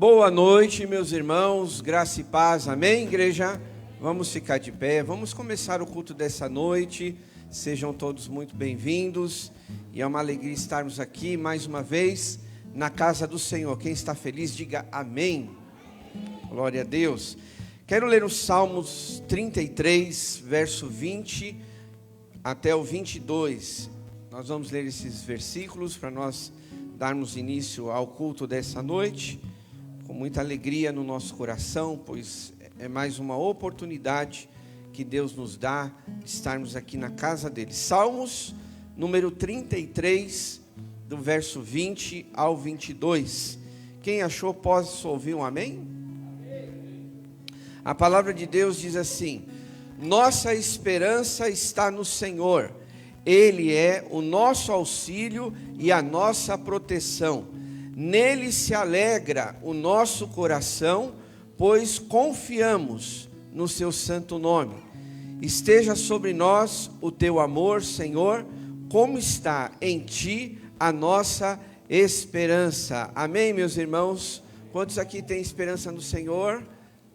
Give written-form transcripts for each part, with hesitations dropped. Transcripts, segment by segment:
Boa noite, meus irmãos, graça e paz, amém, igreja? Vamos ficar de pé, vamos começar o culto dessa noite, sejam todos muito bem-vindos, e é uma alegria estarmos aqui mais uma vez na casa do Senhor. Quem está feliz, diga amém. Glória a Deus. Quero ler os Salmos 33, verso 20 até o 22. Nós vamos ler esses versículos para nós darmos início ao culto dessa noite, com muita alegria no nosso coração, pois é mais uma oportunidade que Deus nos dá de estarmos aqui na casa dele. Salmos número 33, do verso 20 ao 22. Quem achou, posso ouvir um amém? A palavra de Deus diz assim: nossa esperança está no Senhor, Ele é o nosso auxílio e a nossa proteção. Nele se alegra o nosso coração, pois confiamos no seu santo nome. Esteja sobre nós o teu amor, Senhor, como está em ti a nossa esperança. Amém, meus irmãos? Quantos aqui têm esperança no Senhor?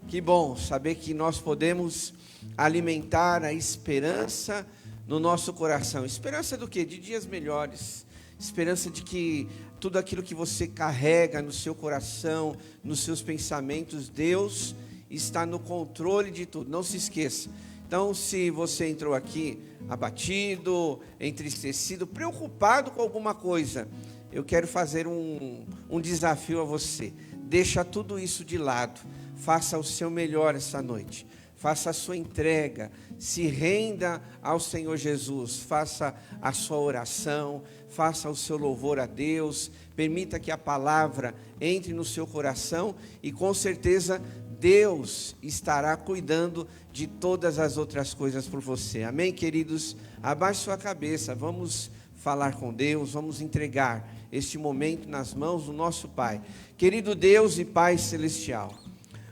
Que bom saber que nós podemos alimentar a esperança no nosso coração. Esperança do quê? De dias melhores. Esperança de que tudo aquilo que você carrega no seu coração, nos seus pensamentos, Deus está no controle de tudo. Não se esqueça. Então, se você entrou aqui abatido, entristecido, preocupado com alguma coisa, eu quero fazer um desafio a você. Deixa tudo isso de lado. Faça o seu melhor essa noite. Faça a sua entrega, se renda ao Senhor Jesus, faça a sua oração, faça o seu louvor a Deus, permita que a palavra entre no seu coração e com certeza Deus estará cuidando de todas as outras coisas por você. Amém, queridos? Abaixe sua cabeça, vamos falar com Deus, vamos entregar este momento nas mãos do nosso Pai. Querido Deus e Pai Celestial,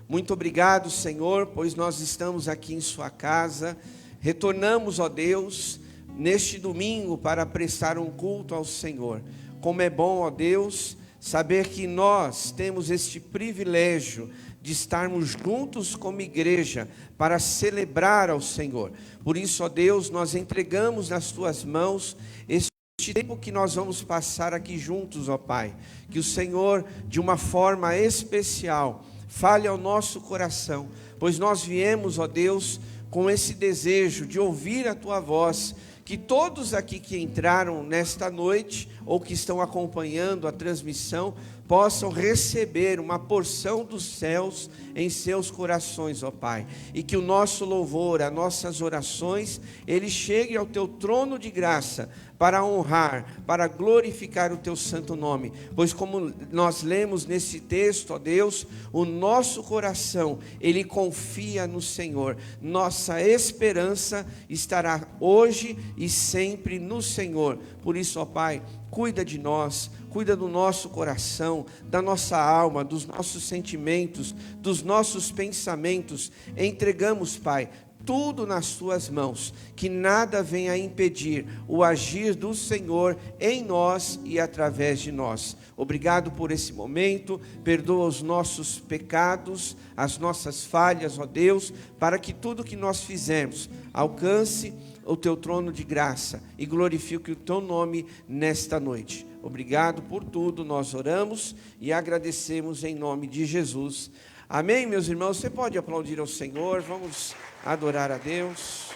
muito obrigado, Senhor, pois nós estamos aqui em sua casa, retornamos, ó Deus, neste domingo para prestar um culto ao Senhor. Como é bom, ó Deus, saber que nós temos este privilégio de estarmos juntos como igreja para celebrar ao Senhor. Por isso, ó Deus, nós entregamos nas tuas mãos este tempo que nós vamos passar aqui juntos, ó Pai. Que o Senhor, de uma forma especial, fale ao nosso coração, pois nós viemos, ó Deus, com esse desejo de ouvir a Tua voz, que todos aqui que entraram nesta noite, ou que estão acompanhando a transmissão, possam receber uma porção dos céus em seus corações, ó Pai, e que o nosso louvor, as nossas orações, ele chegue ao Teu trono de graça, para honrar, para glorificar o Teu santo nome, pois como nós lemos nesse texto, ó Deus, o nosso coração, ele confia no Senhor, nossa esperança estará hoje e sempre no Senhor. Por isso, ó Pai, cuida de nós, cuida do nosso coração, da nossa alma, dos nossos sentimentos, dos nossos pensamentos. Entregamos, Pai, tudo nas Tuas mãos, que nada venha impedir o agir do Senhor em nós e através de nós. Obrigado por esse momento, perdoa os nossos pecados, as nossas falhas, ó Deus, para que tudo que nós fizermos alcance o Teu trono de graça e glorifique o Teu nome nesta noite. Obrigado por tudo, nós oramos e agradecemos em nome de Jesus. Amém, meus irmãos? Você pode aplaudir ao Senhor, vamos adorar a Deus.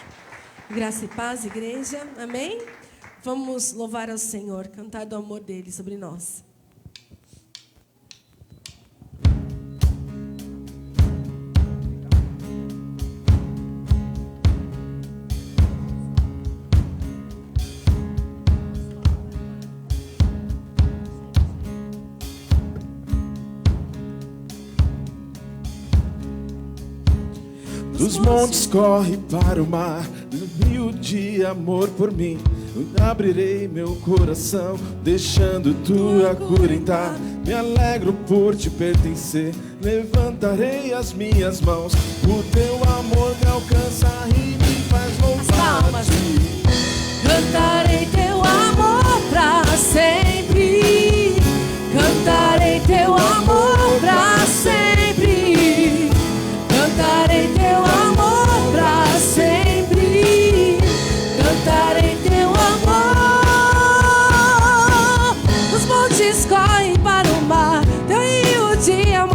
Graça e paz, igreja, amém? Vamos louvar ao Senhor, cantar do amor dele sobre nós. Dos montes corre para o mar, rio de amor por mim. Eu abrirei meu coração, deixando tua cura entrar. Me alegro por te pertencer, levantarei as minhas mãos. O teu amor me alcança e me faz louvar a ti. Cantarei teu amor pra sempre, cantarei teu amor pra sempre.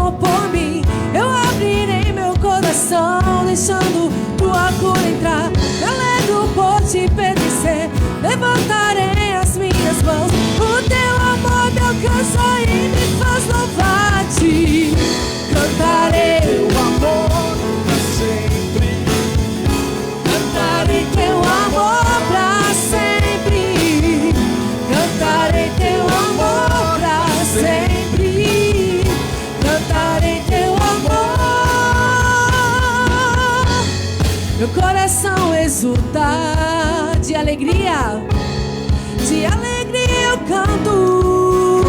amor por mim. Eu abrirei meu coração, deixando tua cura entrar. Me alegro por te pertencer, levantarei as minhas mãos. O teu amor me alcança e me faz louvar-te. Cantarei teu amor pra sempre. Cantarei teu amor pra sempre. Cantarei teu amor pra sempre. Cantarei teu amor. Meu coração exulta de alegria. De alegria eu canto.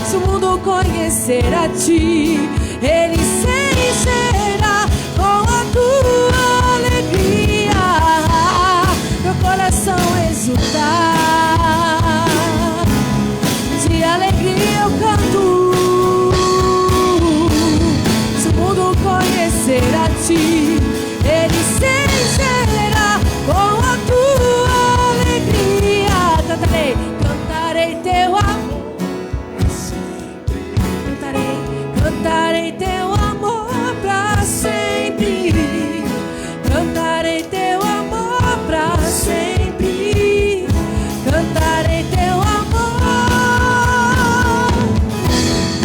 Se o mundo conhecer a ti, ele se encherá com a tua alegria. Meu coração exulta, de alegria eu canto. Se o mundo conhecer a ti, ele se encherá com a tua alegria. Cantarei, cantarei teu amor. Cantarei teu amor pra sempre. Cantarei teu amor pra sempre. Cantarei teu amor.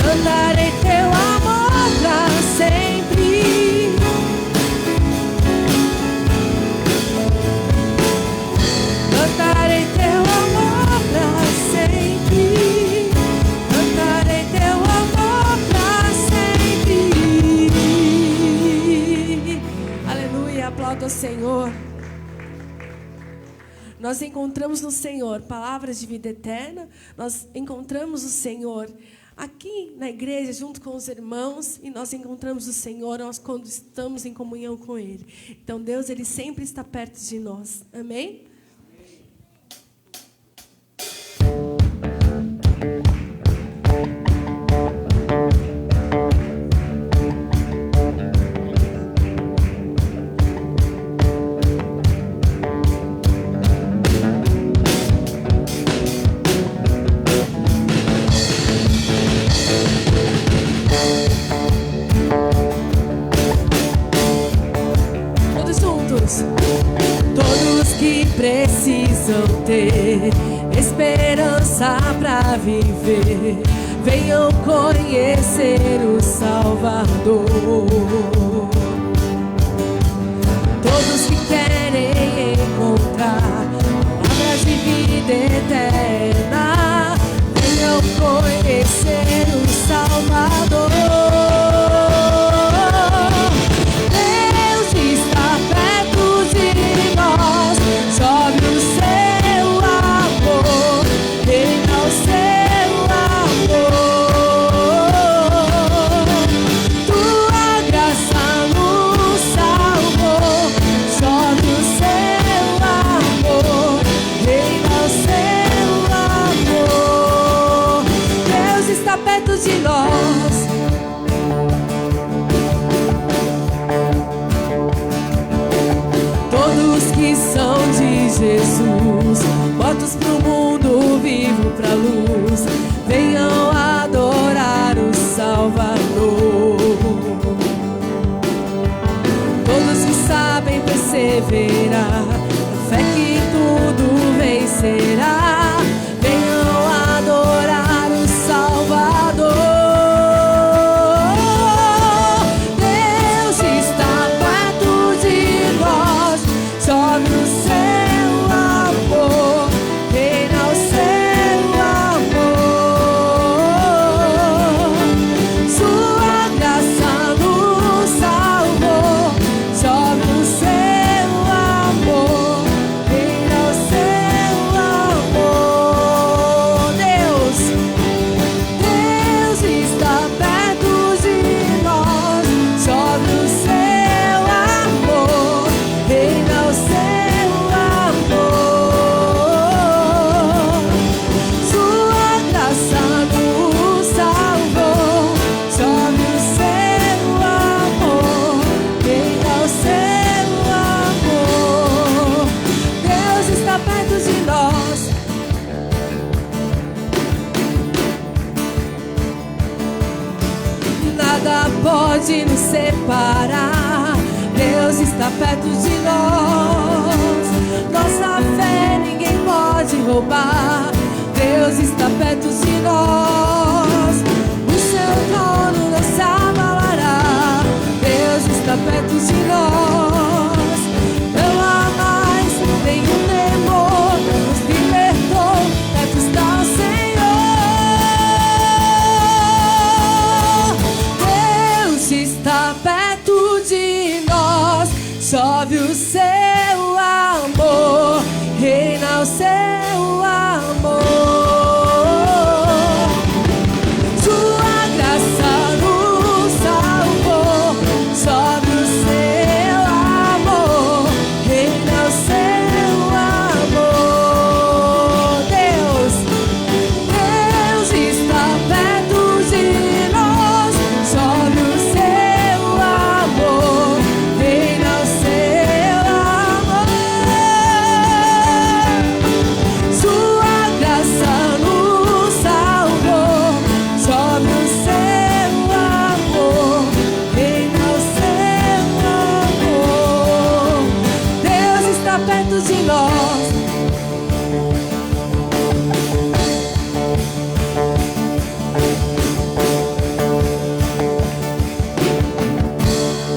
Cantarei teu amor pra sempre. Cantarei teu amor pra sempre. Cantarei teu amor pra sempre. Aleluia, aplauda o Senhor. Nós encontramos no Senhor palavras de vida eterna. Nós encontramos o Senhor aqui na igreja, junto com os irmãos. E nós encontramos o Senhor quando estamos em comunhão com Ele. Então Deus, Ele sempre está perto de nós. Amém? Todos que precisam ter esperança pra viver, venham conhecer o Salvador. Todos que querem encontrar palavras de vida eterna, venham conhecer o Salvador. Sobre o seu amor, reina o seu amor. Tua graça nos salvou. Sobre o seu amor, reina o seu amor. Deus está perto de nós. Todos que são de Jesus, mortos pro mundo, vivo pra luz, venham adorar o Salvador. Todos que sabem perseverar, a fé que tudo vencerá, venham adorar o Salvador. Deus está perto de nós. Sobre o seu amor, reina o seu amor. nada pode nos separar. Deus está perto de nós. Nossa fé ninguém pode roubar. Deus está perto de nós. O seu trono não se abalará. Deus está perto de nós. Não há mais nenhum temor. Nos libertou, perto está o Senhor. Deus está perto de nós. Chove o seu amor, reina o seu amor. Sua graça nos salvou. Chove o seu amor, reina o seu amor. Deus está perto de nós. Chove o seu amor, reina o seu amor. Sua graça nos salvou. Chove o seu amor, reina o seu amor. Deus está perto de nós.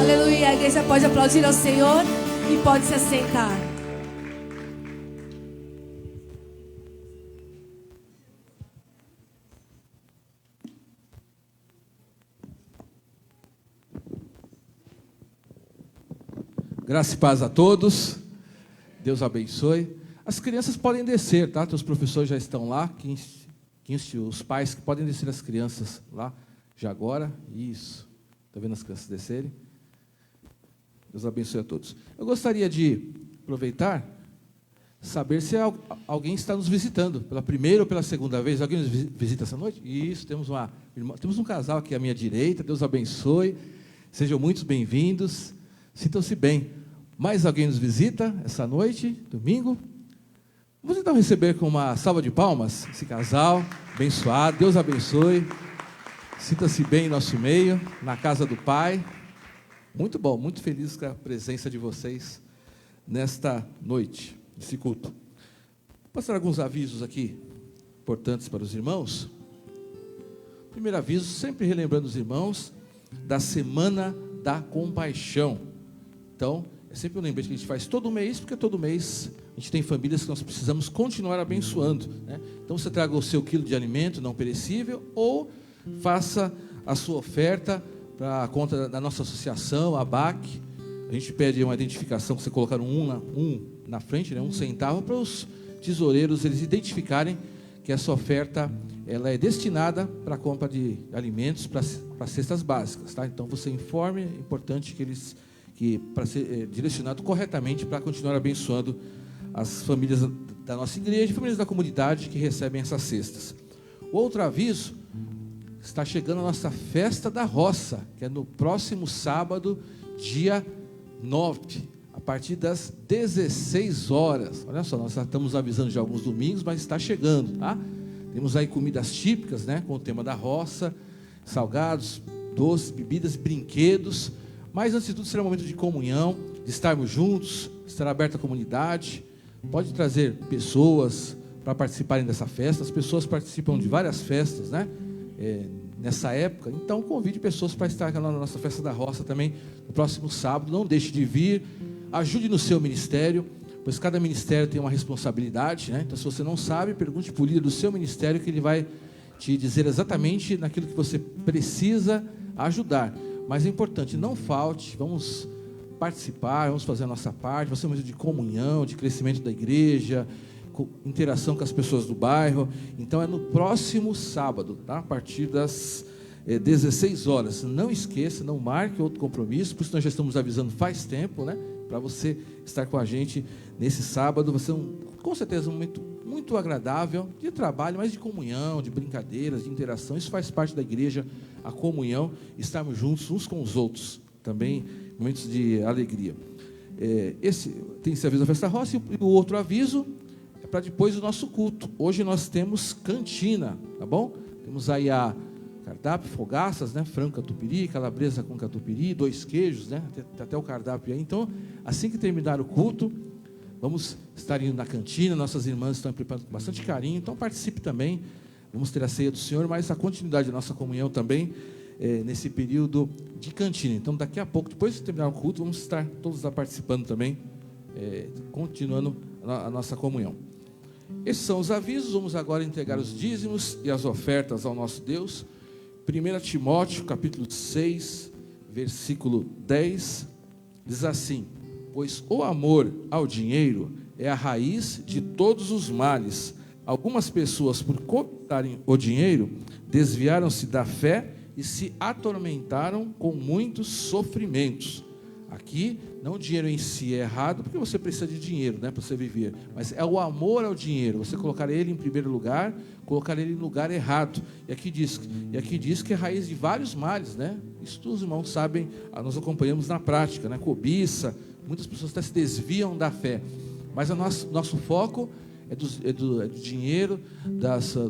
Aleluia. A igreja pode aplaudir ao Senhor e pode se assentar. Graça e paz a todos. Deus abençoe. As crianças podem descer, tá? Os professores já estão lá. Os pais que podem descer as crianças lá já agora. Isso. Está vendo as crianças descerem? Deus abençoe a todos. Eu gostaria de aproveitar, saber se alguém está nos visitando pela primeira ou pela segunda vez. Alguém nos visita essa noite? Isso, temos um casal aqui à minha direita. Deus abençoe. Sejam muito bem-vindos. Sintam-se bem. Mais alguém nos visita essa noite, domingo? Vamos então receber com uma salva de palmas esse casal abençoado. Deus abençoe. Sinta-se bem em nosso meio, na casa do Pai. Muito bom, muito feliz com a presença de vocês nesta noite, nesse culto. Vou passar alguns avisos aqui, importantes para os irmãos. Primeiro aviso, sempre relembrando os irmãos, da Semana da Compaixão. Então, é sempre um lembrete que a gente faz todo mês, porque todo mês a gente tem famílias que nós precisamos continuar abençoando, né? Então, você traga o seu quilo de alimento não perecível, ou faça a sua oferta para a conta da nossa associação, a ABAC. A gente pede uma identificação, que você colocar um na frente, né, 1 centavo, para os tesoureiros eles identificarem que essa oferta ela é destinada para a compra de alimentos para cestas básicas, tá? Então, você informe, é importante para ser direcionado corretamente para continuar abençoando as famílias da nossa igreja e famílias da comunidade que recebem essas cestas. O outro aviso, está chegando a nossa festa da roça, que é no próximo sábado, dia 9, a partir das 16 horas. Olha só, nós já estamos avisando de alguns domingos, mas está chegando, tá? Temos aí comidas típicas, né, com o tema da roça, salgados, doces, bebidas, brinquedos. Mas, antes de tudo, será um momento de comunhão, de estarmos juntos, estará aberta a comunidade. Pode trazer pessoas para participarem dessa festa. As pessoas participam de várias festas, né? Nessa época. Então, convide pessoas para estar na nossa festa da roça também, no próximo sábado. Não deixe de vir. Ajude no seu ministério, pois cada ministério tem uma responsabilidade, né? Então, se você não sabe, pergunte para o líder do seu ministério, que ele vai te dizer exatamente naquilo que você precisa ajudar. Mas é importante, não falte, vamos participar, vamos fazer a nossa parte, vai ser um momento de comunhão, de crescimento da igreja, interação com as pessoas do bairro. Então é no próximo sábado, tá? A partir das 16 horas. Não esqueça, não marque outro compromisso, por isso nós já estamos avisando faz tempo, né? Para você estar com a gente nesse sábado. Vai ser com certeza um momento muito agradável de trabalho, mas de comunhão, de brincadeiras, de interação. Isso faz parte da igreja, a comunhão, estarmos juntos uns com os outros, também momentos de alegria. Tem esse aviso da Festa Roça, e o outro aviso é para depois do nosso culto. Hoje nós temos cantina, tá bom? Temos aí a cardápio, fogaças, né? Frango catupiry, calabresa com catupiry, 2 queijos, né? Até o cardápio aí. Então, assim que terminar o culto, vamos estar indo na cantina, nossas irmãs estão preparando com bastante carinho, então participe também. Vamos ter a ceia do Senhor, mas a continuidade da nossa comunhão também, nesse período de cantina. Então, daqui a pouco, depois de terminar o culto, vamos estar todos lá participando também, continuando a nossa comunhão. Esses são os avisos. Vamos agora entregar os dízimos e as ofertas ao nosso Deus. 1 Timóteo, capítulo 6, versículo 10, diz assim: pois o amor ao dinheiro é a raiz de todos os males. Algumas pessoas, por cobiçarem o dinheiro, desviaram-se da fé e se atormentaram com muitos sofrimentos. Aqui, não o dinheiro em si é errado, porque você precisa de dinheiro, né, para você viver, mas é o amor ao dinheiro, você colocar ele em primeiro lugar, colocar ele no lugar errado. E aqui diz que é raiz de vários males, né? Isso os irmãos sabem, nós acompanhamos na prática, né? Cobiça, muitas pessoas até se desviam da fé, mas o nosso foco é do dinheiro,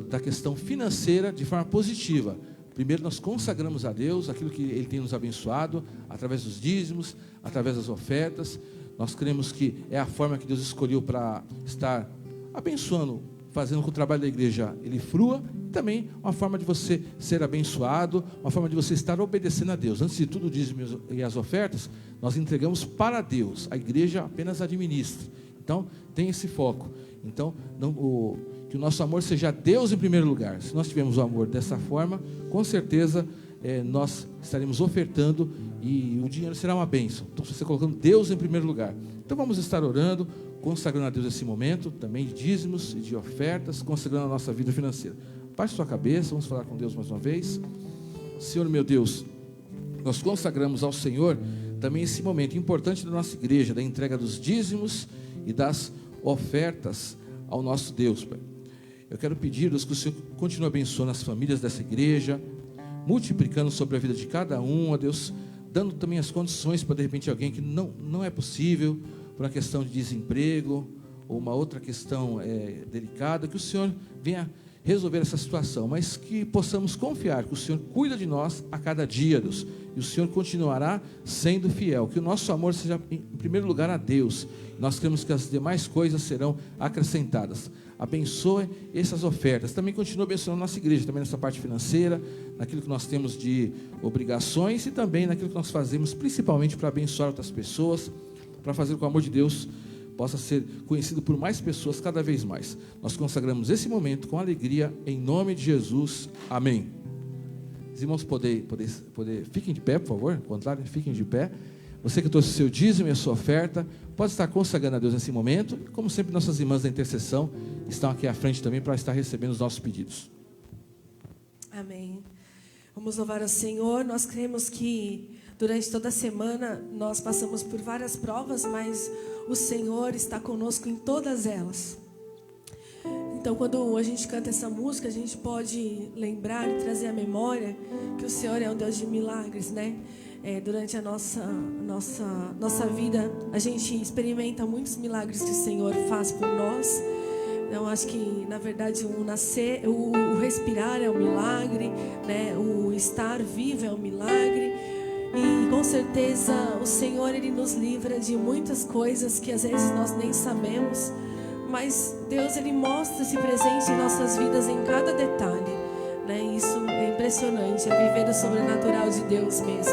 da questão financeira de forma positiva. Primeiro nós consagramos a Deus aquilo que Ele tem nos abençoado, através dos dízimos, através das ofertas. Nós cremos que é a forma que Deus escolheu para estar abençoando, fazendo com que o trabalho da igreja ele flua, e também uma forma de você ser abençoado, uma forma de você estar obedecendo a Deus. Antes de tudo, o dízimo e as ofertas, nós entregamos para Deus, a igreja apenas administra. Então, tem esse foco. Então, que o nosso amor seja a Deus em primeiro lugar. Se nós tivermos o amor dessa forma, com certeza nós estaremos ofertando e o dinheiro será uma bênção. Então, você colocando Deus em primeiro lugar. Então, vamos estar orando, consagrando a Deus esse momento, também de dízimos e de ofertas, consagrando a nossa vida financeira. Baixe sua cabeça, vamos falar com Deus mais uma vez. Senhor meu Deus, nós consagramos ao Senhor também esse momento importante da nossa igreja, da entrega dos dízimos e das ofertas ao nosso Deus, Pai. Eu quero pedir, Deus, que o Senhor continue abençoando as famílias dessa igreja, multiplicando sobre a vida de cada um, ó Deus, dando também as condições para de repente alguém que não é possível, por uma questão de desemprego, ou uma outra questão delicada, que o Senhor venha resolver essa situação, mas que possamos confiar que o Senhor cuida de nós a cada dia, Deus, e o Senhor continuará sendo fiel, que o nosso amor seja em primeiro lugar a Deus. Nós cremos que as demais coisas serão acrescentadas. Abençoe essas ofertas, também continue abençoando a nossa igreja, também nessa parte financeira, naquilo que nós temos de obrigações e também naquilo que nós fazemos, principalmente para abençoar outras pessoas, para fazer com que o amor de Deus possa ser conhecido por mais pessoas cada vez mais. Nós consagramos esse momento com alegria, em nome de Jesus, amém. Os irmãos fiquem de pé, por favor, ao contrário, fiquem de pé. Você que trouxe o seu dízimo e a sua oferta, pode estar consagrando a Deus nesse momento. Como sempre, nossas irmãs da intercessão estão aqui à frente também para estar recebendo os nossos pedidos. Amém. Vamos louvar ao Senhor. Nós cremos que durante toda a semana nós passamos por várias provas, mas o Senhor está conosco em todas elas. Então, quando a gente canta essa música, a gente pode lembrar e trazer à memória que o Senhor é um Deus de milagres, né? Durante a nossa vida, a gente experimenta muitos milagres que o Senhor faz por nós. Então, acho que, na verdade, o respirar é um milagre, né? O estar vivo é um milagre. E, com certeza, o Senhor, Ele nos livra de muitas coisas que, às vezes, nós nem sabemos. Mas Deus, Ele mostra-se presente em nossas vidas em cada detalhe, né? Isso é impressionante, é viver o sobrenatural de Deus mesmo.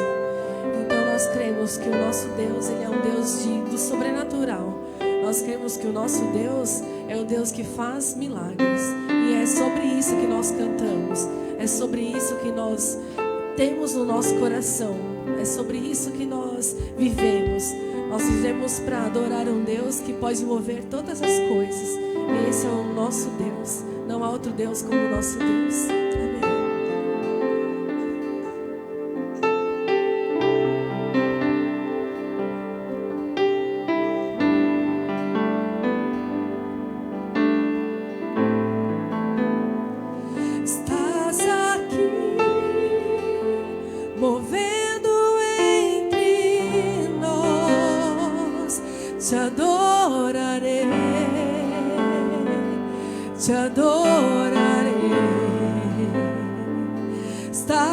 Então nós cremos que o nosso Deus, Ele é um Deus do sobrenatural. Nós cremos que o nosso Deus é o Deus que faz milagres. E é sobre isso que nós cantamos. É sobre isso que nós temos no nosso coração. É sobre isso que nós vivemos. Nós vivemos para adorar um Deus que pode mover todas as coisas. E esse é o nosso Deus. Não há outro Deus como o nosso Deus. Amém. Estás aqui, movendo entre nós. Te adorarei, te adorarei. Estás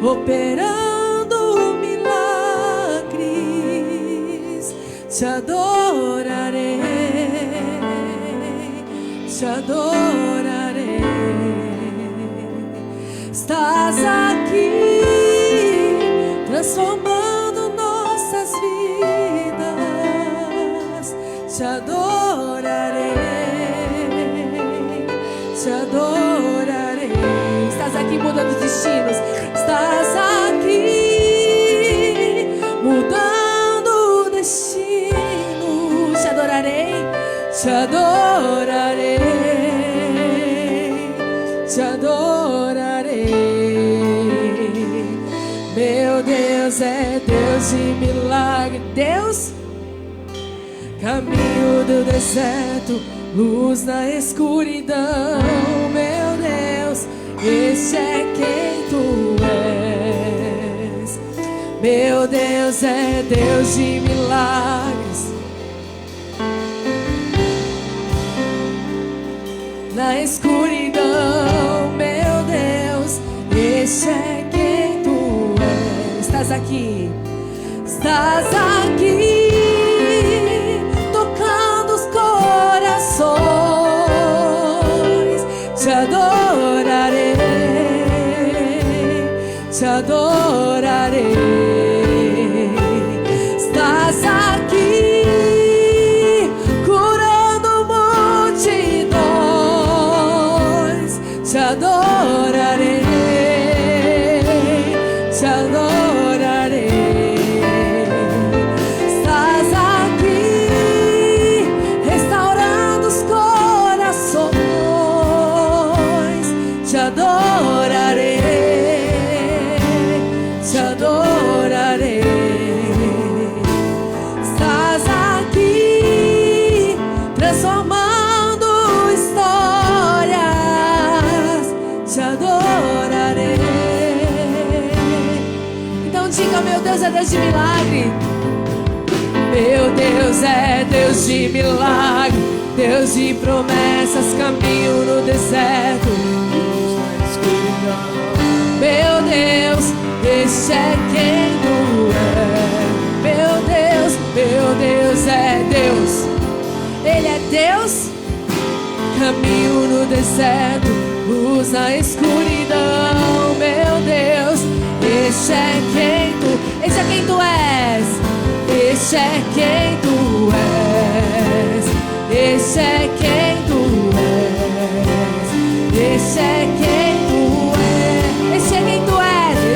operando milagres. Te adorarei, te adorarei. Estás aqui transformando nossas vidas. Te adorarei, te adorarei. Estás aqui mudando destinos. Estás aqui mudando destino. Te adorarei, te adorarei, te adorarei. Meu Deus é Deus de milagre. Deus, caminho do deserto, luz na escuridão. Meu Deus, esse é quem tu és. Meu Deus é Deus de milagres. Na escuridão, meu Deus, esse é quem tu és. Estás aqui, estás aqui, tocando os corações. Te adorarei, te adorarei. Estás aqui curando multidões. Te adorarei, te adorarei. Estás aqui restaurando os corações. Te adorarei, te adorarei. Estás aqui transformando histórias. Te adorarei. Então diga: meu Deus é Deus de milagre. Meu Deus é Deus de milagre, Deus de promessas, caminho no deserto. Meu Deus, esse é quem tu és. Meu Deus é Deus. Ele é Deus, caminho no deserto, luz na escuridão. Meu Deus, esse é quem tu és. Esse é quem tu és. Esse é quem tu és. Esse é quem tu és. Esse é quem tu és.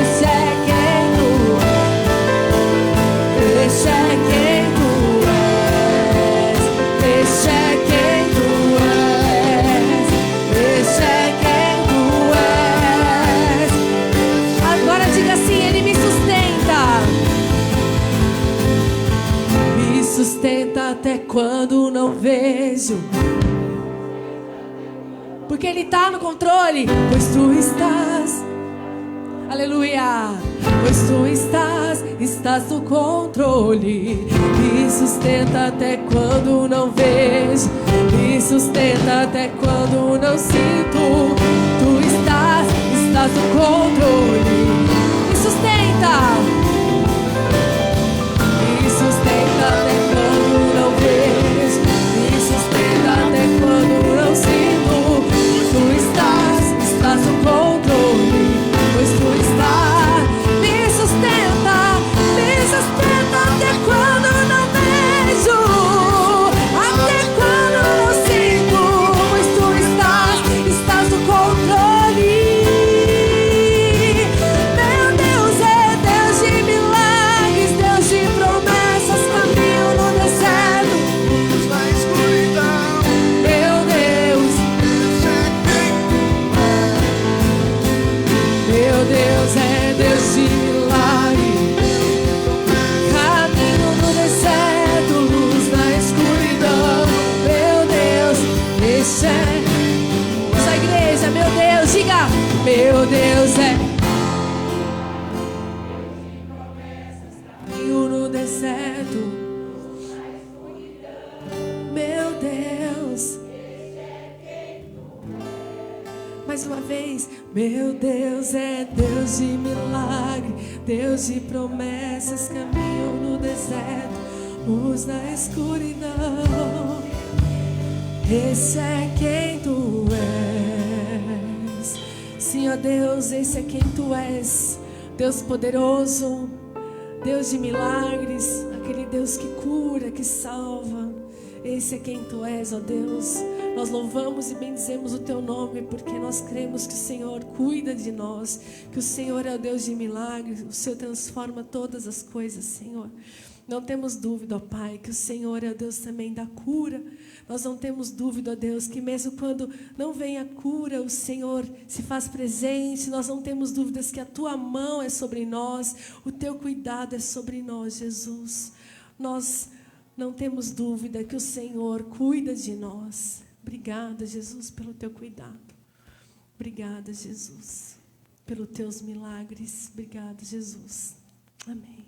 Esse é quem tu és. Esse é quem tu és. Esse é quem tu és. Esse é quem tu és. Agora diga assim: Ele me sustenta. Me sustenta até quando não vejo. Porque Ele está no controle. Pois tu estás. Aleluia. Pois tu estás no controle. Me sustenta até quando não vejo. Me sustenta até quando não sinto. Tu estás no controle. Me sustenta. Me sustenta até quando não vejo. Me sustenta até quando não sinto. Tu estás no controle. Pois tu estás. Me sustenta até quando não vejo. Até quando não sinto. Pois tu estás no controle. Meu Deus é Deus de milagres, Deus de promessas, caminho no deserto, luz na escuridão. Meu Deus é Deus de milagre, caminho no deserto, luz na escuridão. Meu Deus, esse é sua igreja. Meu Deus, diga: meu Deus é caminho no deserto. Meu Deus, mais uma vez. Meu Deus é Deus de milagre, Deus de promessas, caminho no deserto, luz na escuridão. Esse é quem tu és. Sim, ó Deus, esse é quem tu és. Deus poderoso, Deus de milagres, aquele Deus que cura, que salva. Esse é quem tu és, ó Deus. Nós louvamos e bendizemos o teu nome, porque nós cremos que o Senhor cuida de nós, que o Senhor é o Deus de milagres, o Senhor transforma todas as coisas, Senhor. Não temos dúvida, ó Pai, que o Senhor é o Deus também da cura. Nós não temos dúvida, ó Deus, que mesmo quando não vem a cura, o Senhor se faz presente. Nós não temos dúvidas que a tua mão é sobre nós, o teu cuidado é sobre nós, Jesus. Nós não temos dúvida que o Senhor cuida de nós. Obrigada, Jesus, pelo teu cuidado. Obrigada, Jesus, pelos teus milagres. Obrigada, Jesus. Amém.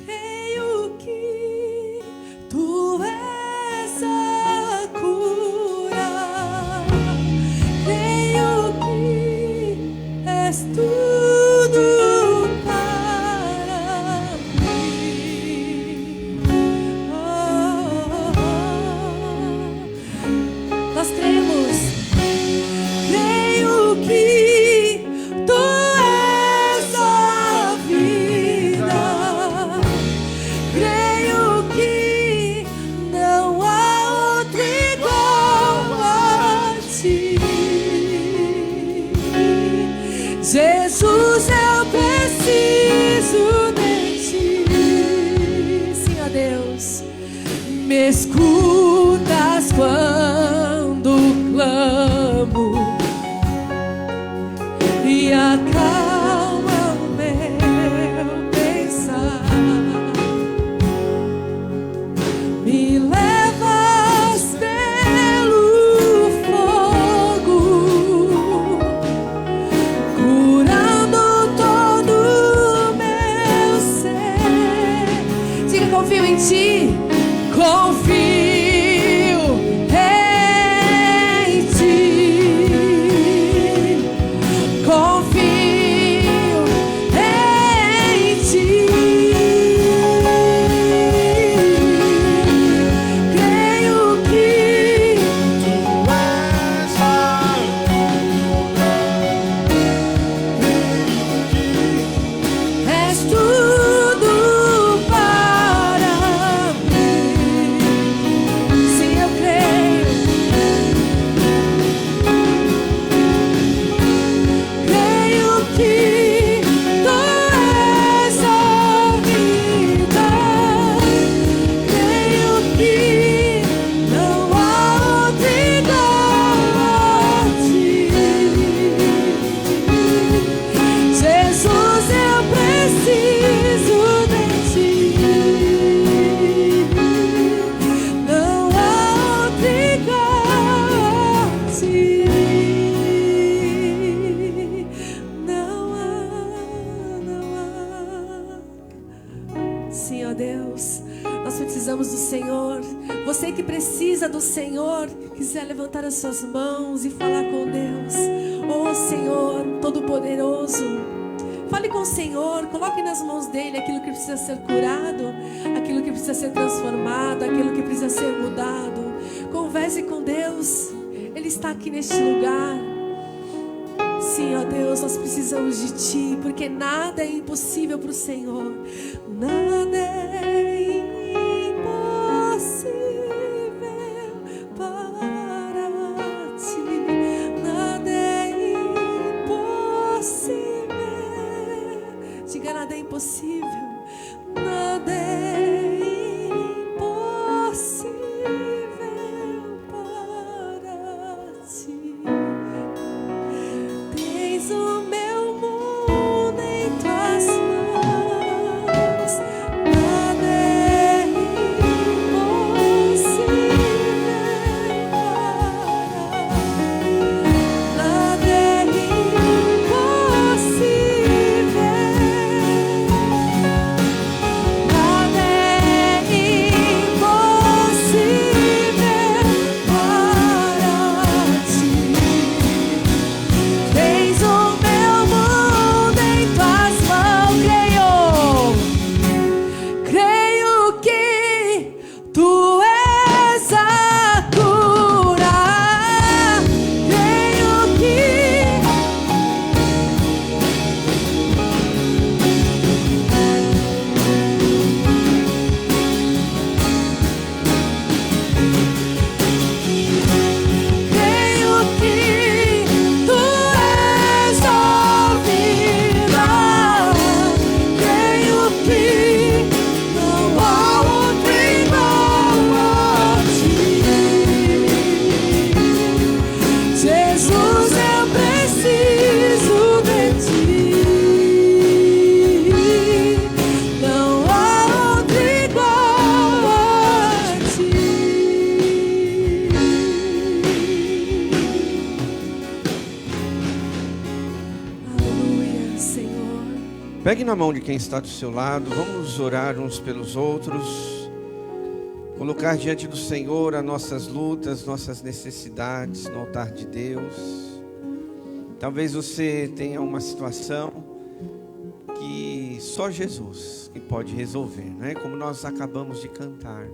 Creio que tu és a cura. Creio que és tudo para mim. Nós cremos. Creio que tu és a vida. Creio que não há outro igual a ti. Jesus, eu preciso de ti. Sim, ó Deus, me escutas quando clamo e acalma o meu pensar. Me levas pelo fogo, curando todo o meu ser. Diga, confio em ti. Confio em ti. Confio em ti. Creio que tu és a és tudo para mim. Sim, eu creio. Creio que tu és a vida. Creio que não há outro igual a ti. Jesus, eu preciso de ti. Não há outro igual a ti. Não há. Sim, ó Deus, nós precisamos do Senhor. Você que precisa do Senhor, quiser levantar as suas mãos e falar com Deus. Ó Senhor Todo-Poderoso, fale com o Senhor, coloque nas mãos dele aquilo que precisa ser curado, aquilo que precisa ser transformado, aquilo que precisa ser mudado. Converse com Deus, Ele está aqui neste lugar. Sim, ó Deus, nós precisamos de Ti, porque nada é impossível para o Senhor. Nada é impossível para Ti. Nada é impossível. Diga, nada é impossível. Nada é impossível para Ti. Tens o meu mundo em tuas mãos. Nada é impossível para Ti. Nada é impossível. Pegue na mão de quem está do seu lado, vamos orar uns pelos outros, colocar diante do Senhor as nossas lutas, nossas necessidades no altar de Deus. Talvez você tenha uma situação que só Jesus que pode resolver, né? Como nós acabamos de cantar.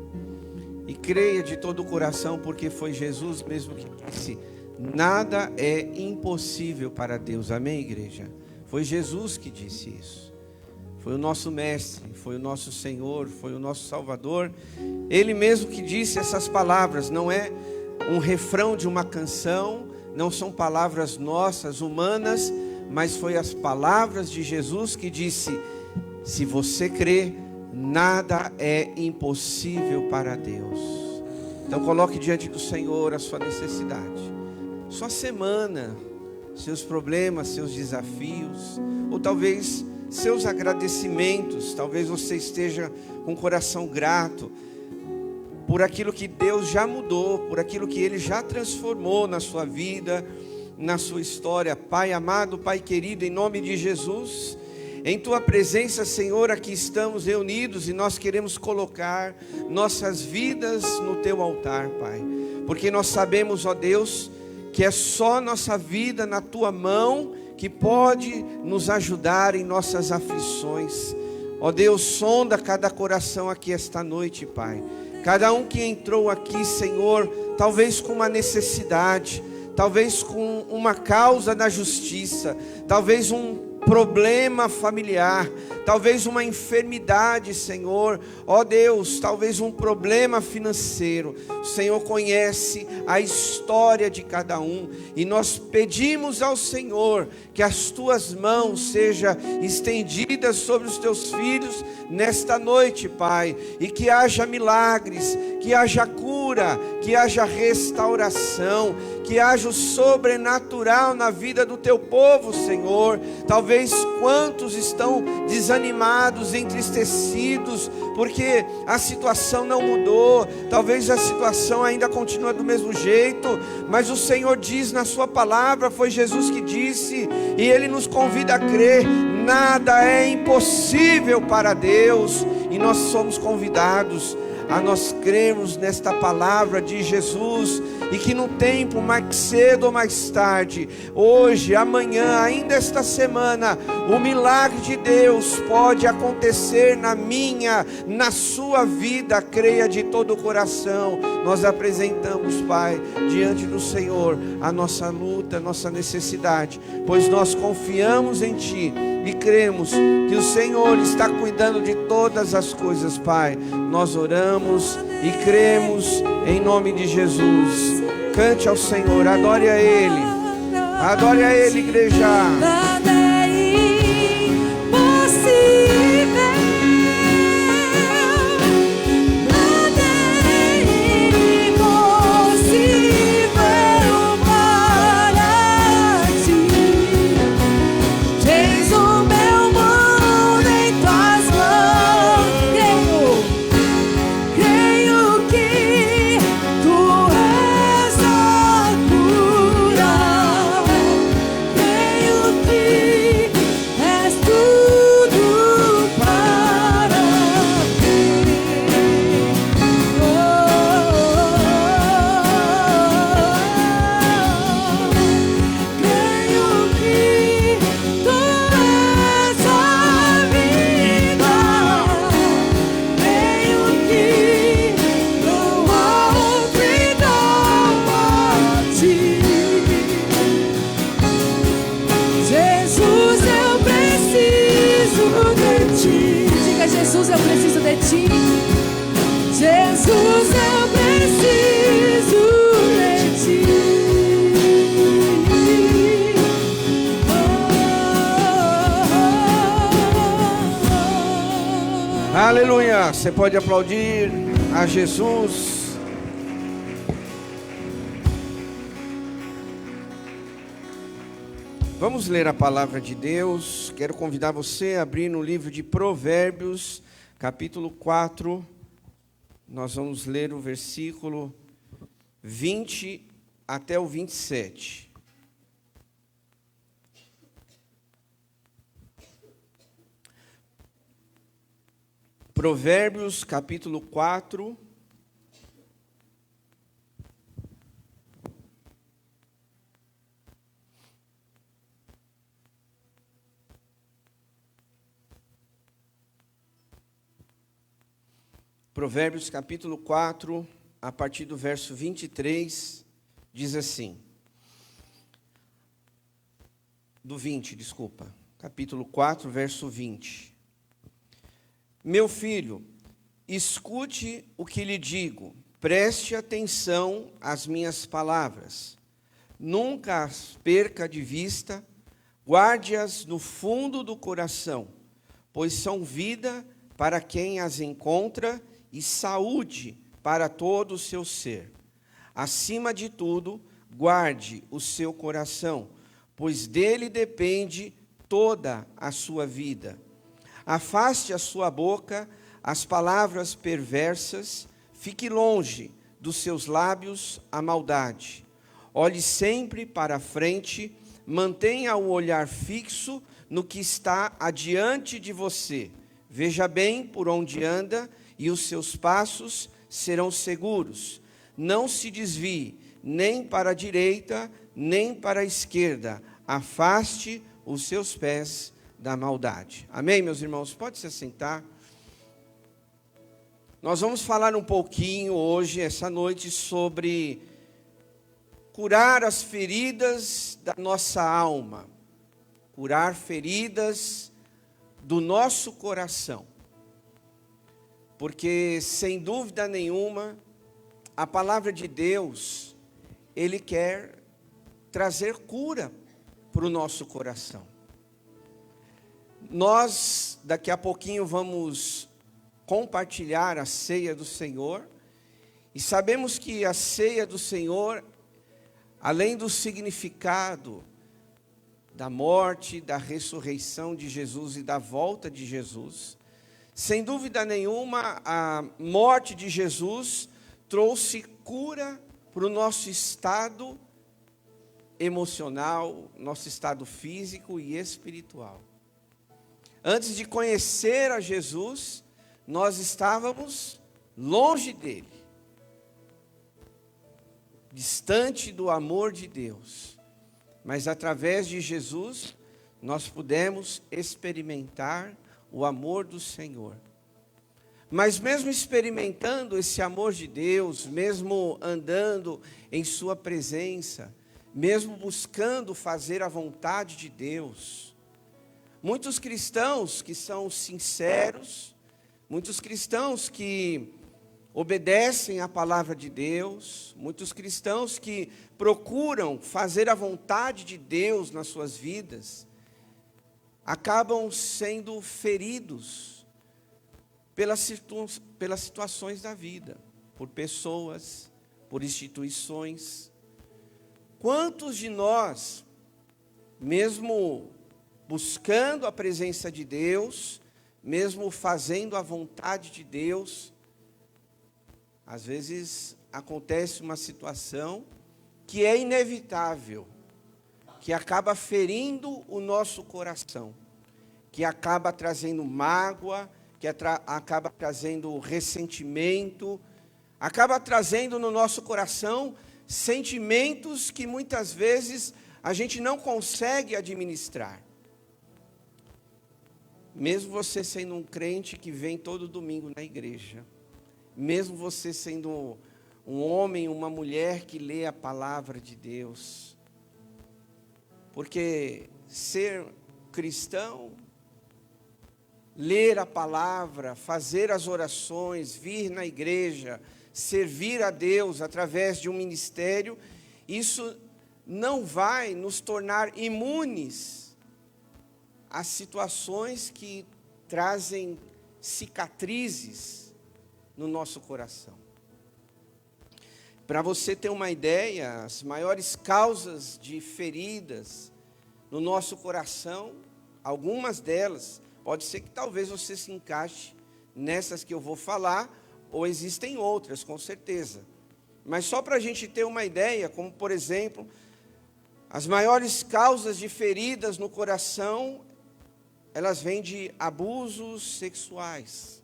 E creia de todo o coração, porque foi Jesus mesmo que disse: nada é impossível para Deus. Amém, igreja? Foi Jesus que disse isso. Foi o nosso mestre, foi o nosso Senhor, foi o nosso Salvador. Ele mesmo que disse essas palavras. Não é um refrão de uma canção, não são palavras nossas, humanas, mas foi as palavras de Jesus que disse: se você crê, nada é impossível para Deus. Então coloque diante do Senhor a sua necessidade, sua semana, seus problemas, seus desafios, ou talvez seus agradecimentos. Talvez você esteja com o coração grato por aquilo que Deus já mudou, por aquilo que Ele já transformou na sua vida, na sua história. Pai amado, Pai querido, em nome de Jesus, em Tua presença, Senhor, aqui estamos reunidos e nós queremos colocar nossas vidas no Teu altar, Pai, porque nós sabemos, ó Deus, que é só nossa vida na Tua mão que pode nos ajudar em nossas aflições. Ó Deus, sonda cada coração aqui esta noite, Pai. Cada um que entrou aqui, Senhor, talvez com uma necessidade, talvez com uma causa da justiça, talvez um problema familiar, talvez uma enfermidade, Senhor, ó Deus, talvez um problema financeiro. O Senhor conhece a história de cada um, e nós pedimos ao Senhor que as Tuas mãos sejam estendidas sobre os Teus filhos nesta noite, Pai, e que haja milagres, que haja cura, que haja restauração, que haja o sobrenatural na vida do Teu povo, Senhor. Talvez quantos estão desanimados, entristecidos, porque a situação não mudou, talvez a situação ainda continua do mesmo jeito, mas o Senhor diz na Sua palavra, foi Jesus que disse, e Ele nos convida a crer: nada é impossível para Deus, e nós somos convidados a nós crermos nesta palavra de Jesus, e que no tempo, mais cedo ou mais tarde, hoje, amanhã, ainda esta semana, o milagre de Deus pode acontecer na minha, na sua vida. Creia de todo o coração. Nós apresentamos, Pai, diante do Senhor a nossa luta, a nossa necessidade, pois nós confiamos em Ti e cremos que o Senhor está cuidando de todas as coisas, Pai. Nós oramos e cremos em nome de Jesus. Cante ao Senhor, adore a Ele, igreja. Nada é impossível, nada é impossível para Ti. Tens o meu mundo em Tuas mãos. Creio que Tu és a cura. Creio que és tudo para mim. Creio que Tu és a vida. Creio que não há outro igual a Ti. Jesus, eu preciso de Ti. Diga: Jesus, eu preciso de Ti. Jesus, eu preciso de Ti. Aleluia. Você pode aplaudir a Jesus. Vamos ler a palavra de Deus. Quero convidar você a abrir no livro de Provérbios, capítulo 4. Nós vamos ler o versículo 20 até o 27. Provérbios capítulo 4. Provérbios capítulo 4, a partir do verso 23, diz assim. Do 20, desculpa. Capítulo 4, verso 20. Meu filho, escute o que lhe digo, preste atenção às minhas palavras. Nunca as perca de vista, guarde-as no fundo do coração, pois são vida para quem as encontra e saúde para todo o seu ser. Acima de tudo, guarde o seu coração, pois dele depende toda a sua vida. Afaste a sua boca as palavras perversas, fique longe dos seus lábios a maldade. Olhe sempre para a frente, mantenha o olhar fixo no que está adiante de você. Veja bem por onde anda e os seus passos serão seguros. Não se desvie nem para a direita, nem para a esquerda. Afaste os seus pés da maldade. Amém, meus irmãos? Pode se assentar. Nós vamos falar um pouquinho hoje, essa noite, sobre curar as feridas da nossa alma. Curar feridas do nosso coração. Porque, sem dúvida nenhuma, a palavra de Deus, Ele quer trazer cura para o nosso coração. Nós, daqui a pouquinho, vamos compartilhar a ceia do Senhor. E sabemos que a ceia do Senhor, além do significado da morte, da ressurreição de Jesus e da volta de Jesus, sem dúvida nenhuma, a morte de Jesus trouxe cura para o nosso estado emocional, nosso estado físico e espiritual. Antes de conhecer a Jesus, nós estávamos longe dele, distante do amor de Deus. Mas através de Jesus, nós pudemos experimentar o amor do Senhor. Mas mesmo experimentando esse amor de Deus, mesmo andando em sua presença, mesmo buscando fazer a vontade de Deus, muitos cristãos que são sinceros, muitos cristãos que obedecem à palavra de Deus, muitos cristãos que procuram fazer a vontade de Deus nas suas vidas, acabam sendo feridos pelas situações da vida, por pessoas, por instituições. Quantos de nós, mesmo buscando a presença de Deus, mesmo fazendo a vontade de Deus, às vezes acontece uma situação que é inevitável, que acaba ferindo o nosso coração, que acaba trazendo mágoa, que acaba trazendo ressentimento, acaba trazendo no nosso coração sentimentos que muitas vezes a gente não consegue administrar. Mesmo você sendo um crente que vem todo domingo na igreja, mesmo você sendo um homem, uma mulher que lê a palavra de Deus, porque ser cristão, ler a palavra, fazer as orações, vir na igreja, servir a Deus através de um ministério, isso não vai nos tornar imunes às situações que trazem cicatrizes no nosso coração. Para você ter uma ideia, as maiores causas de feridas no nosso coração, algumas delas, pode ser que talvez você se encaixe nessas que eu vou falar, ou existem outras, com certeza. Mas só para a gente ter uma ideia, como por exemplo, as maiores causas de feridas no coração, elas vêm de abusos sexuais.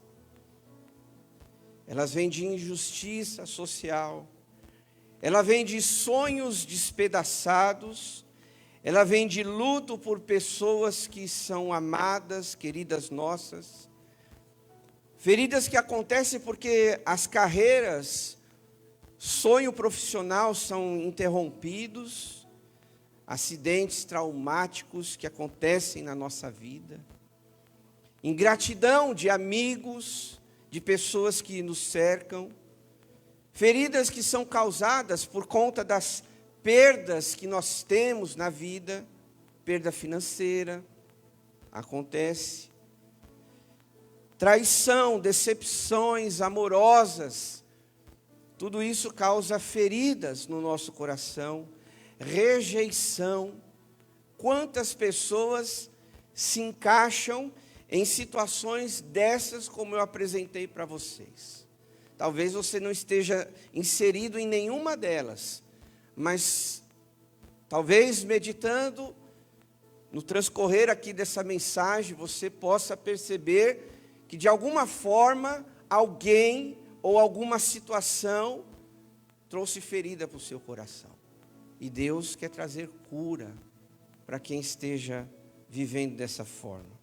elas vêm de injustiça social, ela vem de sonhos despedaçados, ela vem de luto por pessoas que são amadas, queridas nossas, feridas que acontecem porque as carreiras, sonho profissional são interrompidos, acidentes traumáticos que acontecem na nossa vida, ingratidão de amigos, de pessoas que nos cercam, feridas que são causadas por conta das perdas que nós temos na vida, perda financeira, acontece, traição, decepções amorosas, tudo isso causa feridas no nosso coração, rejeição. Quantas pessoas se encaixam em situações dessas como eu apresentei para vocês? Talvez você não esteja inserido em nenhuma delas, mas talvez meditando no transcorrer aqui dessa mensagem, você possa perceber que de alguma forma alguém ou alguma situação trouxe ferida para o seu coração. E Deus quer trazer cura para quem esteja vivendo dessa forma.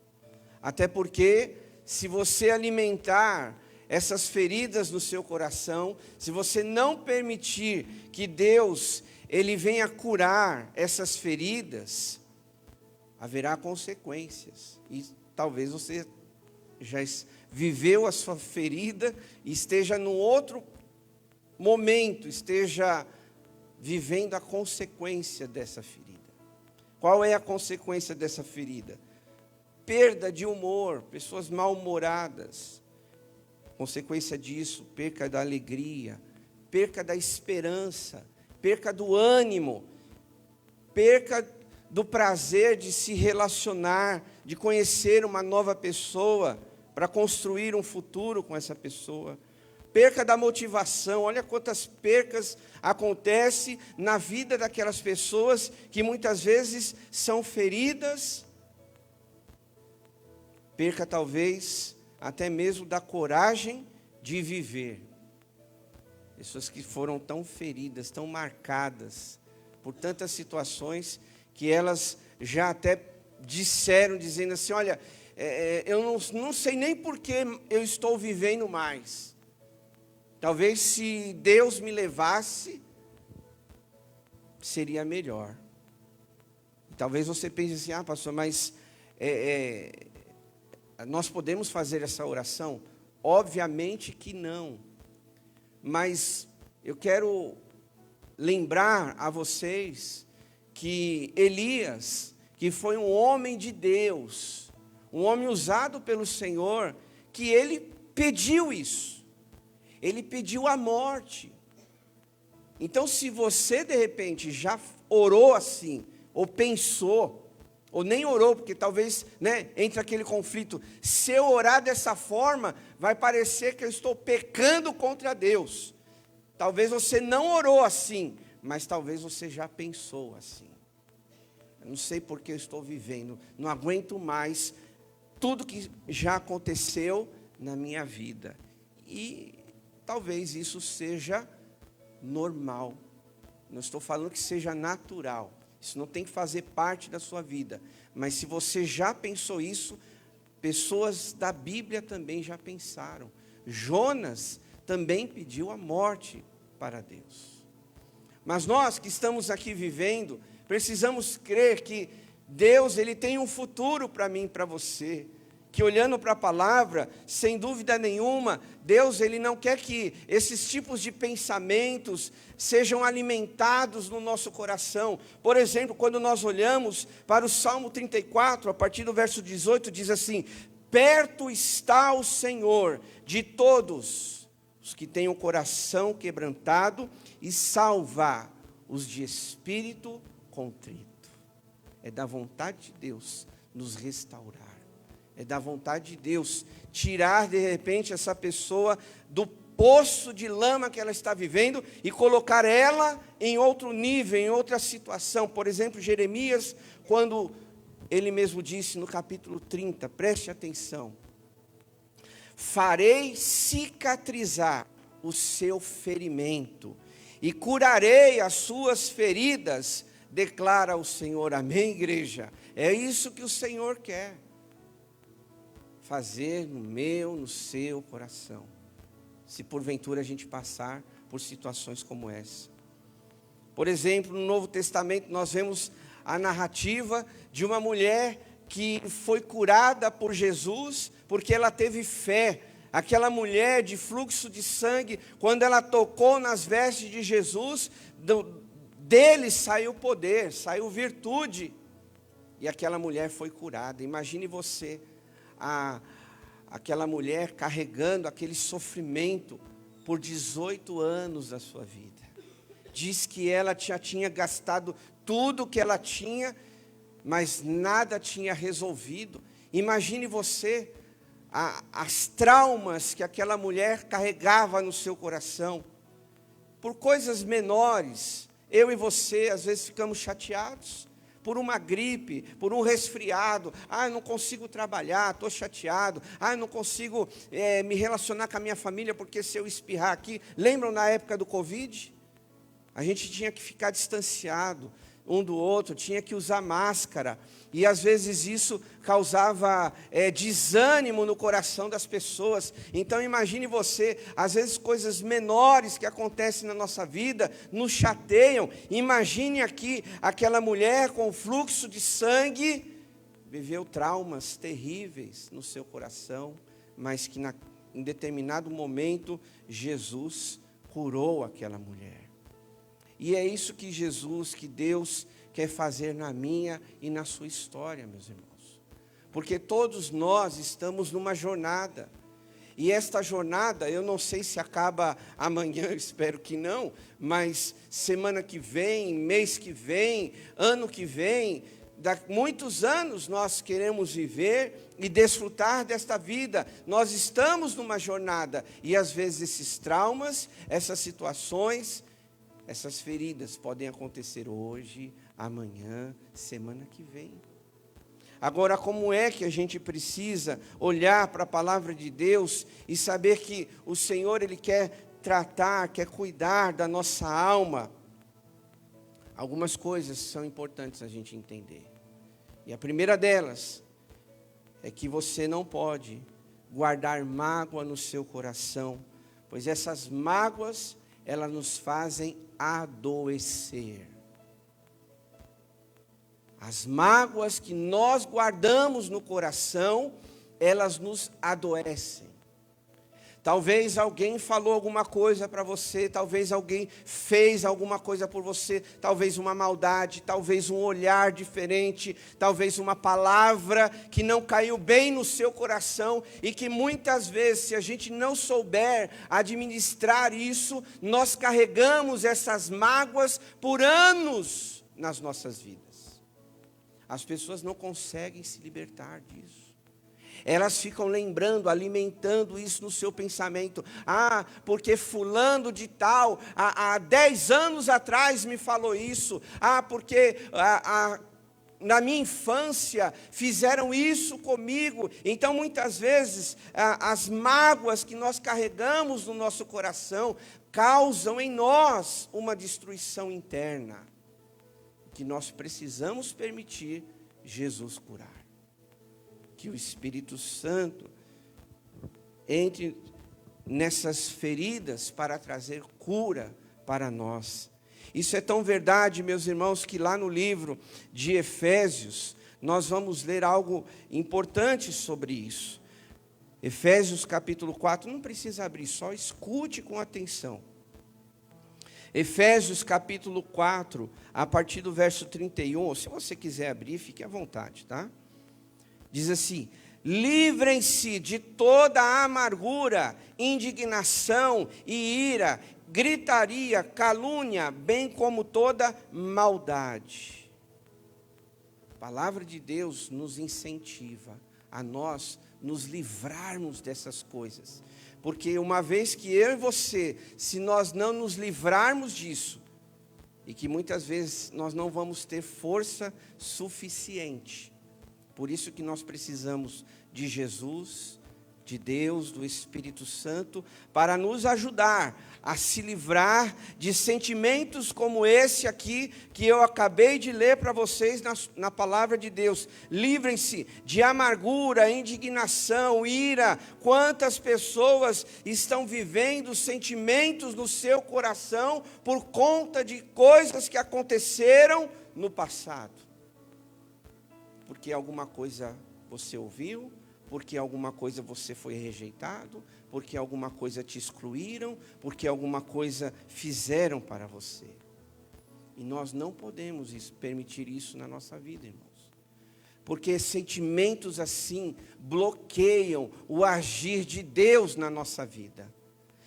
Até porque, se você alimentar essas feridas no seu coração, se você não permitir que Deus, Ele venha curar essas feridas, haverá consequências. E talvez você já viveu a sua ferida e esteja num outro momento, esteja vivendo a consequência dessa ferida. Qual é a consequência dessa ferida? Perda de humor, pessoas mal-humoradas. Consequência disso, perca da alegria, perca da esperança, perca do ânimo, perca do prazer de se relacionar, de conhecer uma nova pessoa, para construir um futuro com essa pessoa. Perca da motivação. Olha quantas percas acontecem na vida daquelas pessoas que muitas vezes são feridas. Perca talvez até mesmo da coragem de viver. Pessoas que foram tão feridas, tão marcadas por tantas situações, que elas já até disseram, dizendo assim, olha, eu não sei nem por que eu estou vivendo mais. Talvez se Deus me levasse, seria melhor. Talvez você pense assim, pastor, mas nós podemos fazer essa oração? Obviamente que não. Mas eu quero lembrar a vocês que Elias, que foi um homem de Deus, um homem usado pelo Senhor, que ele pediu isso. Ele pediu a morte. Então, se você de repente já orou assim, ou pensou, ou nem orou, porque talvez, entre aquele conflito, se eu orar dessa forma, vai parecer que eu estou pecando contra Deus. Talvez você não orou assim, mas talvez você já pensou assim. Eu não sei porque eu estou vivendo, não aguento mais tudo que já aconteceu na minha vida. E talvez isso seja normal. Não estou falando que seja natural. Isso não tem que fazer parte da sua vida. Mas se você já pensou isso, pessoas da Bíblia também já pensaram. Jonas também pediu a morte para Deus. Mas nós que estamos aqui vivendo, precisamos crer que Deus, Ele tem um futuro para mim e para você. Que olhando para a palavra, sem dúvida nenhuma, Deus, Ele não quer que esses tipos de pensamentos sejam alimentados no nosso coração. Por exemplo, quando nós olhamos para o Salmo 34, a partir do verso 18, diz assim: perto está o Senhor de todos os que têm o coração quebrantado e salvar os de espírito contrito. É da vontade de Deus nos restaurar. É da vontade de Deus tirar de repente essa pessoa do poço de lama que ela está vivendo e colocar ela em outro nível, em outra situação. Por exemplo, Jeremias, quando ele mesmo disse no capítulo 30, preste atenção: farei cicatrizar o seu ferimento e curarei as suas feridas, declara o Senhor. Amém, igreja? É isso que o Senhor quer fazer no meu, no seu coração, se porventura a gente passar por situações como essa. Por exemplo, no Novo Testamento nós vemos a narrativa de uma mulher que foi curada por Jesus, porque ela teve fé. Aquela mulher de fluxo de sangue, quando ela tocou nas vestes de Jesus, dele saiu poder, saiu virtude, e aquela mulher foi curada. Imagine você, aquela mulher carregando aquele sofrimento por 18 anos da sua vida. Diz que ela já tinha gastado tudo que ela tinha, mas nada tinha resolvido. Imagine você as traumas que aquela mulher carregava no seu coração, por coisas menores. Eu e você às vezes ficamos chateados, por uma gripe, por um resfriado. Eu não consigo trabalhar, estou chateado. Eu não consigo me relacionar com a minha família, porque se eu espirrar aqui... Lembram na época do Covid? A gente tinha que ficar distanciado um do outro, tinha que usar máscara, e às vezes isso causava desânimo no coração das pessoas. Então imagine você, às vezes coisas menores que acontecem na nossa vida nos chateiam. Imagine aqui, aquela mulher com fluxo de sangue, viveu traumas terríveis no seu coração, mas que em determinado momento, Jesus curou aquela mulher. E é isso que Jesus, que Deus quer fazer na minha e na sua história, meus irmãos. Porque todos nós estamos numa jornada. E esta jornada, eu não sei se acaba amanhã, eu espero que não, mas semana que vem, mês que vem, ano que vem, muitos anos nós queremos viver e desfrutar desta vida. Nós estamos numa jornada, e às vezes esses traumas, essas situações, essas feridas podem acontecer hoje, amanhã, semana que vem. Agora, como é que a gente precisa olhar para a palavra de Deus e saber que o Senhor, Ele quer tratar, quer cuidar da nossa alma? Algumas coisas são importantes a gente entender. E a primeira delas é que você não pode guardar mágoa no seu coração, pois essas mágoas, elas nos fazem adoecer. As mágoas que nós guardamos no coração, elas nos adoecem. Talvez alguém falou alguma coisa para você, talvez alguém fez alguma coisa por você, talvez uma maldade, talvez um olhar diferente, talvez uma palavra que não caiu bem no seu coração, e que muitas vezes, se a gente não souber administrar isso, nós carregamos essas mágoas por anos nas nossas vidas. As pessoas não conseguem se libertar disso. Elas ficam lembrando, alimentando isso no seu pensamento. Porque fulano de tal, há 10 anos atrás me falou isso. Porque na minha infância fizeram isso comigo. Então muitas vezes as mágoas que nós carregamos no nosso coração causam em nós uma destruição interna, que nós precisamos permitir Jesus curar. Que o Espírito Santo entre nessas feridas para trazer cura para nós. Isso é tão verdade, meus irmãos, que lá no livro de Efésios, nós vamos ler algo importante sobre isso. Efésios capítulo 4, não precisa abrir, só escute com atenção. Efésios capítulo 4, a partir do verso 31, se você quiser abrir, fique à vontade, tá? Diz assim: livrem-se de toda a amargura, indignação e ira, gritaria, calúnia, bem como toda maldade. A palavra de Deus nos incentiva a nós nos livrarmos dessas coisas. Porque uma vez que eu e você, se nós não nos livrarmos disso, e que muitas vezes nós não vamos ter força suficiente, por isso que nós precisamos de Jesus, de Deus, do Espírito Santo, para nos ajudar a se livrar de sentimentos como esse aqui, que eu acabei de ler para vocês na palavra de Deus. Livrem-se de amargura, indignação, ira. Quantas pessoas estão vivendo sentimentos no seu coração por conta de coisas que aconteceram no passado? Porque alguma coisa você ouviu, porque alguma coisa você foi rejeitado, porque alguma coisa te excluíram, porque alguma coisa fizeram para você. E nós não podemos permitir isso na nossa vida, irmãos. Porque sentimentos assim bloqueiam o agir de Deus na nossa vida.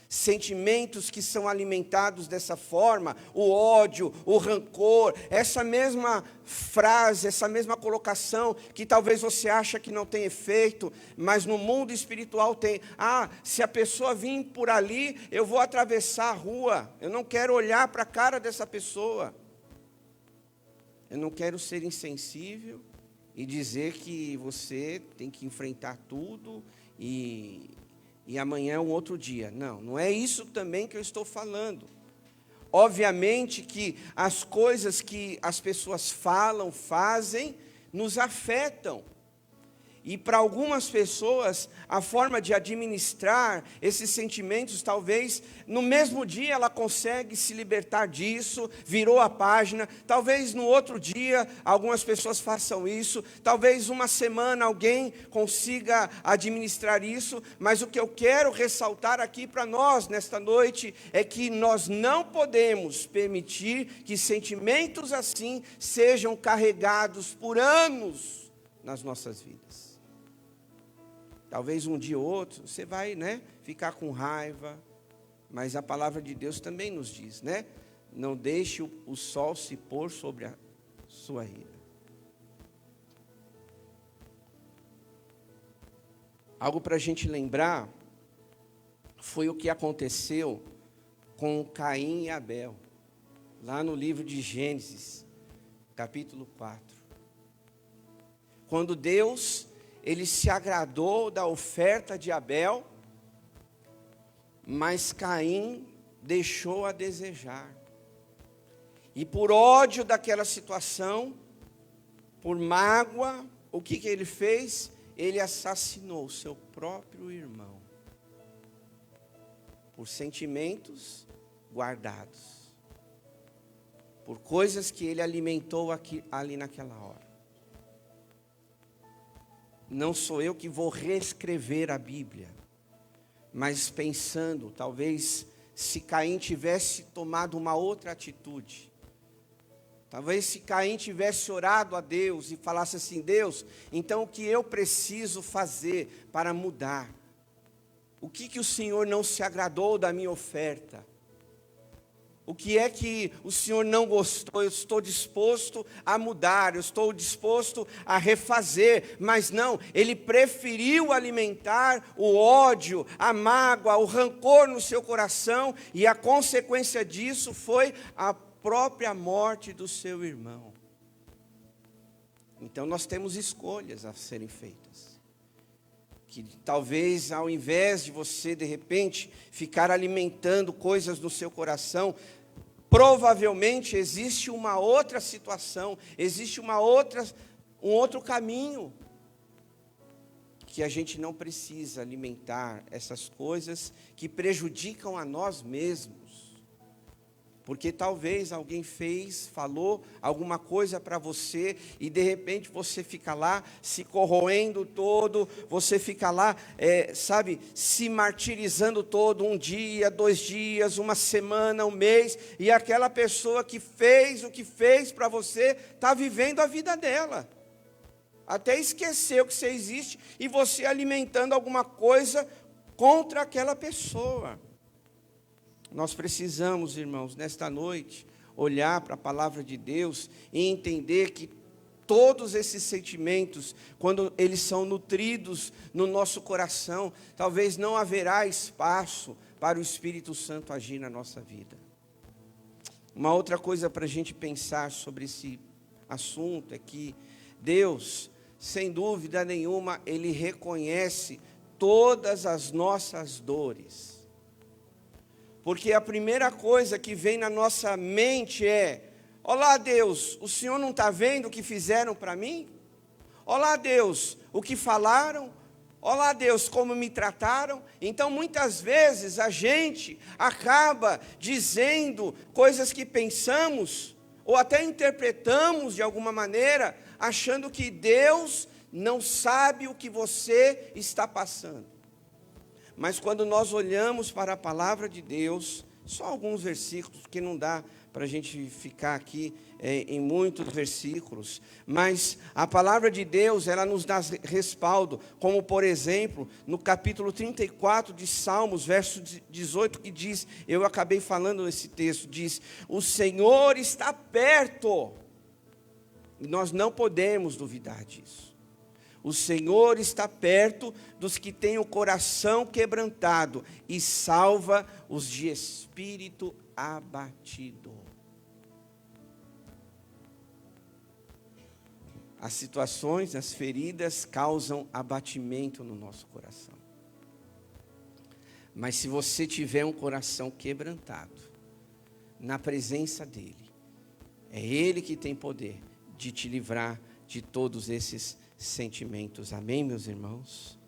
Sentimentos que são alimentados dessa forma, o ódio, o rancor, essa mesma frase, essa mesma colocação, que talvez você acha que não tem efeito, mas no mundo espiritual tem. Se a pessoa vir por ali, eu vou atravessar a rua, eu não quero olhar para a cara dessa pessoa. Eu não quero ser insensível e dizer que você tem que enfrentar tudo e amanhã é um outro dia. Não, não é isso também que eu estou falando. Obviamente que as coisas que as pessoas falam, fazem, nos afetam. E para algumas pessoas, a forma de administrar esses sentimentos, talvez, no mesmo dia ela consegue se libertar disso, virou a página. Talvez no outro dia, algumas pessoas façam isso. Talvez uma semana alguém consiga administrar isso. Mas o que eu quero ressaltar aqui para nós, nesta noite, é que nós não podemos permitir que sentimentos assim sejam carregados por anos nas nossas vidas. Talvez um dia ou outro você vai, ficar com raiva, mas a palavra de Deus também nos diz, não deixe o sol se pôr sobre a sua ira. Algo para a gente lembrar foi o que aconteceu com Caim e Abel, lá no livro de Gênesis, capítulo 4. Quando Deus, ele se agradou da oferta de Abel, mas Caim deixou a desejar. E por ódio daquela situação, por mágoa, o que ele fez? Ele assassinou o seu próprio irmão. Por sentimentos guardados. Por coisas que ele alimentou ali naquela hora. Não sou eu que vou reescrever a Bíblia, mas pensando, talvez, se Caim tivesse tomado uma outra atitude, talvez se Caim tivesse orado a Deus e falasse assim: Deus, então o que eu preciso fazer para mudar? O que o Senhor não se agradou da minha oferta? O que é que o Senhor não gostou? Eu estou disposto a mudar, eu estou disposto a refazer. Mas não, ele preferiu alimentar o ódio, a mágoa, o rancor no seu coração. E a consequência disso foi a própria morte do seu irmão. Então nós temos escolhas a serem feitas. Que talvez ao invés de você de repente ficar alimentando coisas no seu coração, provavelmente existe uma outra situação, existe um outro caminho, que a gente não precisa alimentar essas coisas que prejudicam a nós mesmos. Porque talvez alguém falou alguma coisa para você e de repente você fica lá se corroendo todo, você fica lá, se martirizando todo, um dia, 2 dias, uma semana, um mês, e aquela pessoa que fez o que fez para você, está vivendo a vida dela. Até esqueceu que você existe e você alimentando alguma coisa contra aquela pessoa. Nós precisamos, irmãos, nesta noite, olhar para a palavra de Deus e entender que todos esses sentimentos, quando eles são nutridos no nosso coração, talvez não haverá espaço para o Espírito Santo agir na nossa vida. Uma outra coisa para a gente pensar sobre esse assunto é que Deus, sem dúvida nenhuma, Ele reconhece todas as nossas dores. Porque a primeira coisa que vem na nossa mente é: olá, Deus, o Senhor não está vendo o que fizeram para mim? Olá, Deus, o que falaram? Olá, Deus, como me trataram? Então, muitas vezes, a gente acaba dizendo coisas que pensamos, ou até interpretamos de alguma maneira, achando que Deus não sabe o que você está passando. Mas quando nós olhamos para a palavra de Deus, só alguns versículos, porque não dá para a gente ficar aqui em muitos versículos, mas a palavra de Deus, ela nos dá respaldo, como por exemplo, no capítulo 34 de Salmos, verso 18, que diz, eu acabei falando nesse texto, diz, o Senhor está perto, e nós não podemos duvidar disso. O Senhor está perto dos que têm o coração quebrantado e salva os de espírito abatido. As situações, as feridas causam abatimento no nosso coração. Mas se você tiver um coração quebrantado, na presença dEle, é Ele que tem poder de te livrar de todos esses sentimentos. Amém, meus irmãos?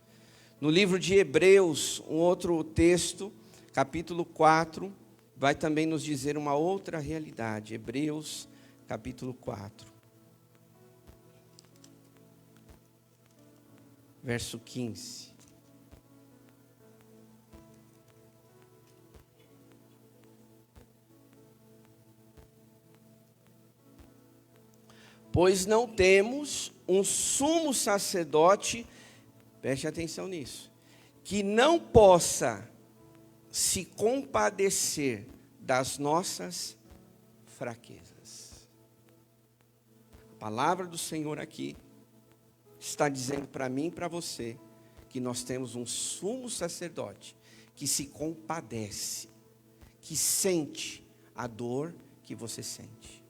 No livro de Hebreus, um outro texto, capítulo 4, vai também nos dizer uma outra realidade. Hebreus, capítulo 4, verso 15. Pois não temos um sumo sacerdote, preste atenção nisso, que não possa se compadecer das nossas fraquezas. A palavra do Senhor aqui está dizendo para mim e para você que nós temos um sumo sacerdote que se compadece, que sente a dor que você sente.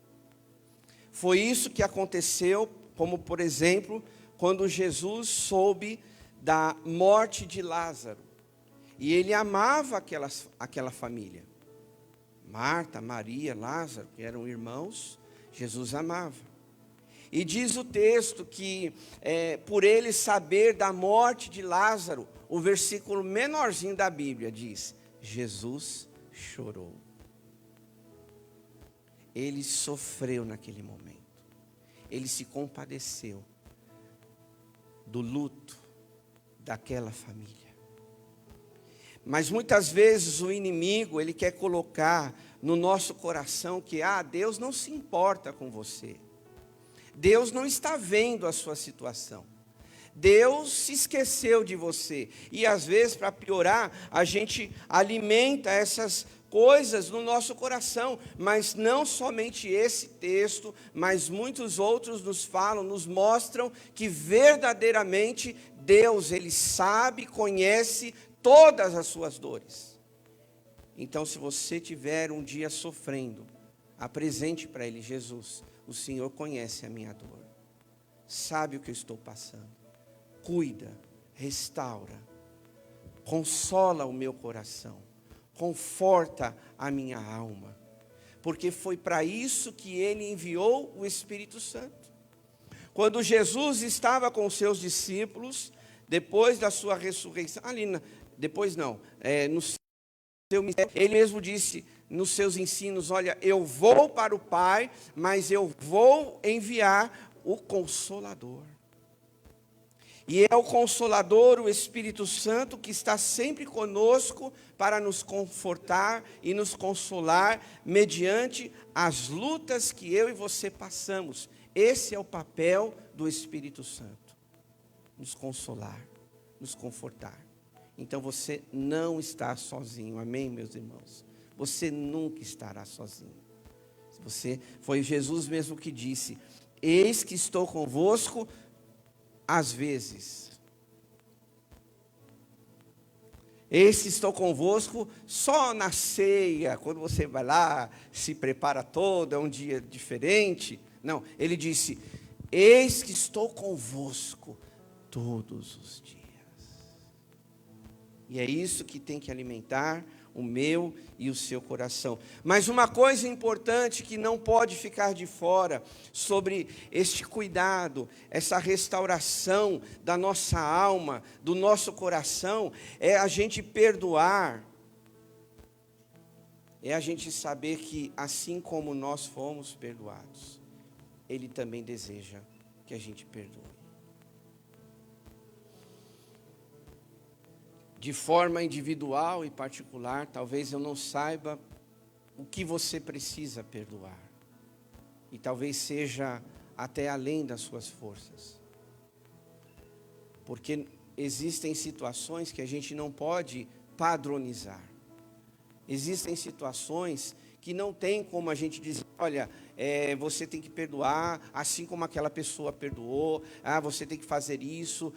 Foi isso que aconteceu, como por exemplo, quando Jesus soube da morte de Lázaro. E ele amava aquela família. Marta, Maria, Lázaro, que eram irmãos, Jesus amava. E diz o texto que, por ele saber da morte de Lázaro, o versículo menorzinho da Bíblia diz, Jesus chorou. Ele sofreu naquele momento. Ele se compadeceu do luto daquela família. Mas muitas vezes o inimigo, ele quer colocar no nosso coração que, Deus não se importa com você. Deus não está vendo a sua situação. Deus se esqueceu de você. E às vezes, para piorar, a gente alimenta essas coisas no nosso coração, mas não somente esse texto, mas muitos outros nos falam, nos mostram que verdadeiramente Deus, Ele sabe, conhece todas as suas dores. Então, se você tiver um dia sofrendo, apresente para Ele, Jesus, o Senhor conhece a minha dor, sabe o que eu estou passando, cuida, restaura, consola o meu coração, conforta a minha alma, porque foi para isso que Ele enviou o Espírito Santo. Quando Jesus estava com os seus discípulos, depois da sua ressurreição, no seu ministério, Ele mesmo disse nos seus ensinos, olha, eu vou para o Pai, mas eu vou enviar o Consolador. E é o Consolador, o Espírito Santo, que está sempre conosco para nos confortar e nos consolar mediante as lutas que eu e você passamos. Esse é o papel do Espírito Santo, nos consolar, nos confortar. Então você não está sozinho, amém, meus irmãos? Você nunca estará sozinho. Foi Jesus mesmo que disse, eis que estou convosco às vezes. Eis que estou convosco só na ceia, quando você vai lá, se prepara todo, é um dia diferente. Não, Ele disse, eis que estou convosco todos os dias. E é isso que tem que alimentar o meu e o seu coração. Mas uma coisa importante que não pode ficar de fora sobre este cuidado, essa restauração da nossa alma, do nosso coração, é a gente perdoar. É a gente saber que assim como nós fomos perdoados, Ele também deseja que a gente perdoe. De forma individual e particular, talvez eu não saiba o que você precisa perdoar. E talvez seja até além das suas forças. Porque existem situações que a gente não pode padronizar. Existem situações que não tem como a gente dizer, olha, você tem que perdoar, assim como aquela pessoa perdoou, você tem que fazer isso,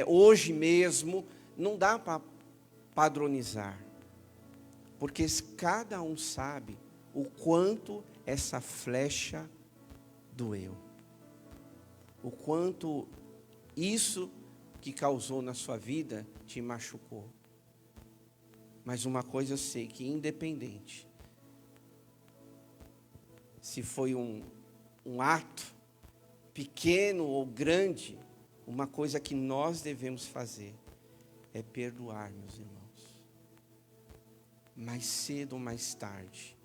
hoje mesmo. Não dá para padronizar, porque cada um sabe o quanto essa flecha doeu, o quanto isso que causou na sua vida te machucou. Mas uma coisa eu sei, que independente se foi um ato pequeno ou grande, uma coisa que nós devemos fazer é perdoar, meus irmãos. Mais cedo ou mais tarde,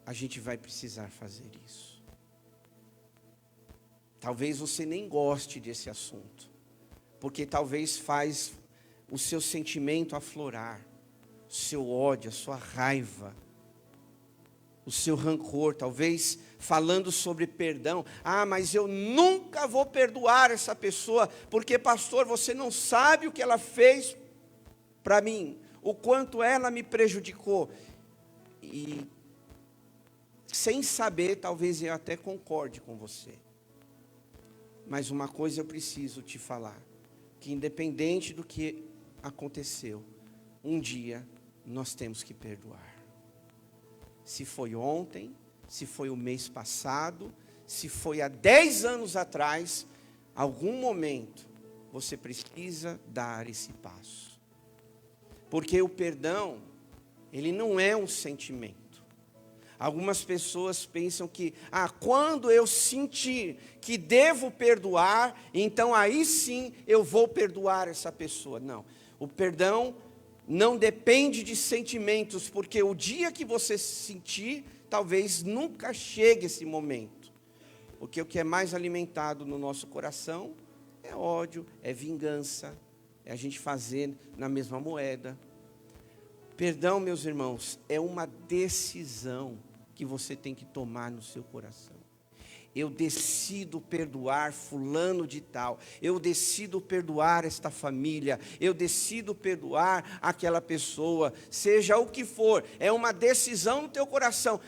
a gente vai precisar fazer isso. Talvez você nem goste desse assunto, porque talvez faz o seu sentimento aflorar, o seu ódio, a sua raiva, o seu rancor, talvez falando sobre perdão. Mas eu nunca vou perdoar essa pessoa, porque pastor, você não sabe o que ela fez para mim, o quanto ela me prejudicou. E sem saber, talvez eu até concorde com você. Mas uma coisa eu preciso te falar, que independente do que aconteceu, um dia nós temos que perdoar. Se foi ontem, se foi o mês passado, se foi há 10 anos atrás, algum momento você precisa dar esse passo. Porque o perdão, ele não é um sentimento. Algumas pessoas pensam que, quando eu sentir que devo perdoar, então aí sim eu vou perdoar essa pessoa. Não, o perdão não depende de sentimentos, porque o dia que você sentir, talvez nunca chegue esse momento. Porque o que é mais alimentado no nosso coração é ódio, é vingança, é a gente fazer na mesma moeda. Perdão, meus irmãos, é uma decisão que você tem que tomar no seu coração. Eu decido perdoar fulano de tal, eu decido perdoar esta família, eu decido perdoar aquela pessoa, seja o que for, é uma decisão no teu coração.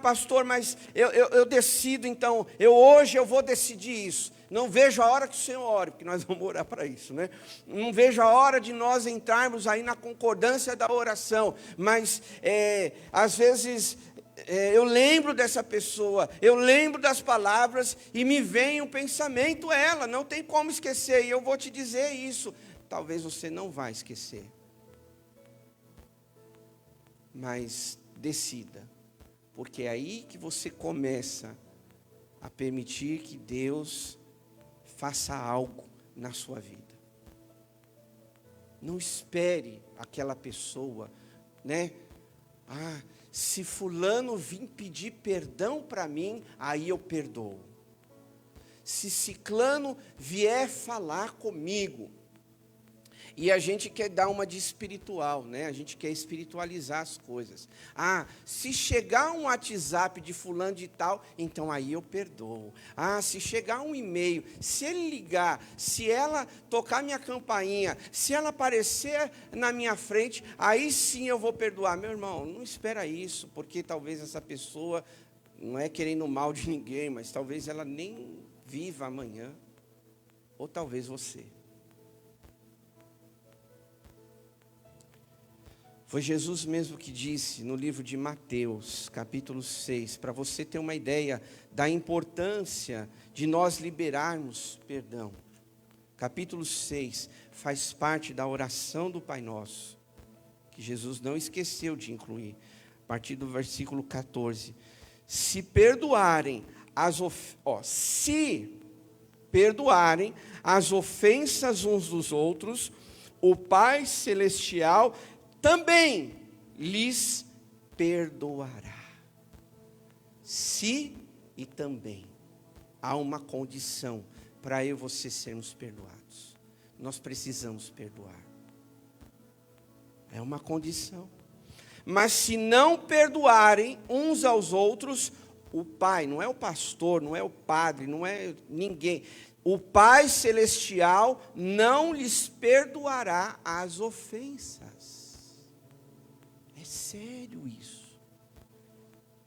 Pastor, mas eu decido então, hoje eu vou decidir isso. Não vejo a hora que o Senhor ore, porque nós vamos orar para isso, né? Não vejo a hora de nós entrarmos aí na concordância da oração, mas às vezes eu lembro dessa pessoa, eu lembro das palavras e me vem um pensamento, ela, não tem como esquecer, e eu vou te dizer isso, talvez você não vai esquecer, mas decida, porque é aí que você começa a permitir que Deus faça algo na sua vida. Não espere aquela pessoa, né? Se fulano vir pedir perdão para mim, aí eu perdoo. Se ciclano vier falar comigo, e a gente quer dar uma de espiritual, né? A gente quer espiritualizar as coisas. Se chegar um WhatsApp de fulano de tal, então aí eu perdoo. Se chegar um e-mail, se ele ligar, se ela tocar minha campainha, se ela aparecer na minha frente, aí sim eu vou perdoar. Meu irmão, não espera isso, porque talvez essa pessoa, não é querendo mal de ninguém, mas talvez ela nem viva amanhã, ou talvez você. Foi Jesus mesmo que disse no livro de Mateus, capítulo 6, para você ter uma ideia da importância de nós liberarmos perdão. capítulo 6, faz parte da oração do Pai Nosso, que Jesus não esqueceu de incluir, a partir do versículo 14. Se perdoarem as ofensas uns dos outros, o Pai Celestial também lhes perdoará. Se e também. Há uma condição para eu e você sermos perdoados. Nós precisamos perdoar. É uma condição. Mas se não perdoarem uns aos outros, o Pai, não é o pastor, não é o padre, não é ninguém. O Pai Celestial não lhes perdoará as ofensas. É sério isso.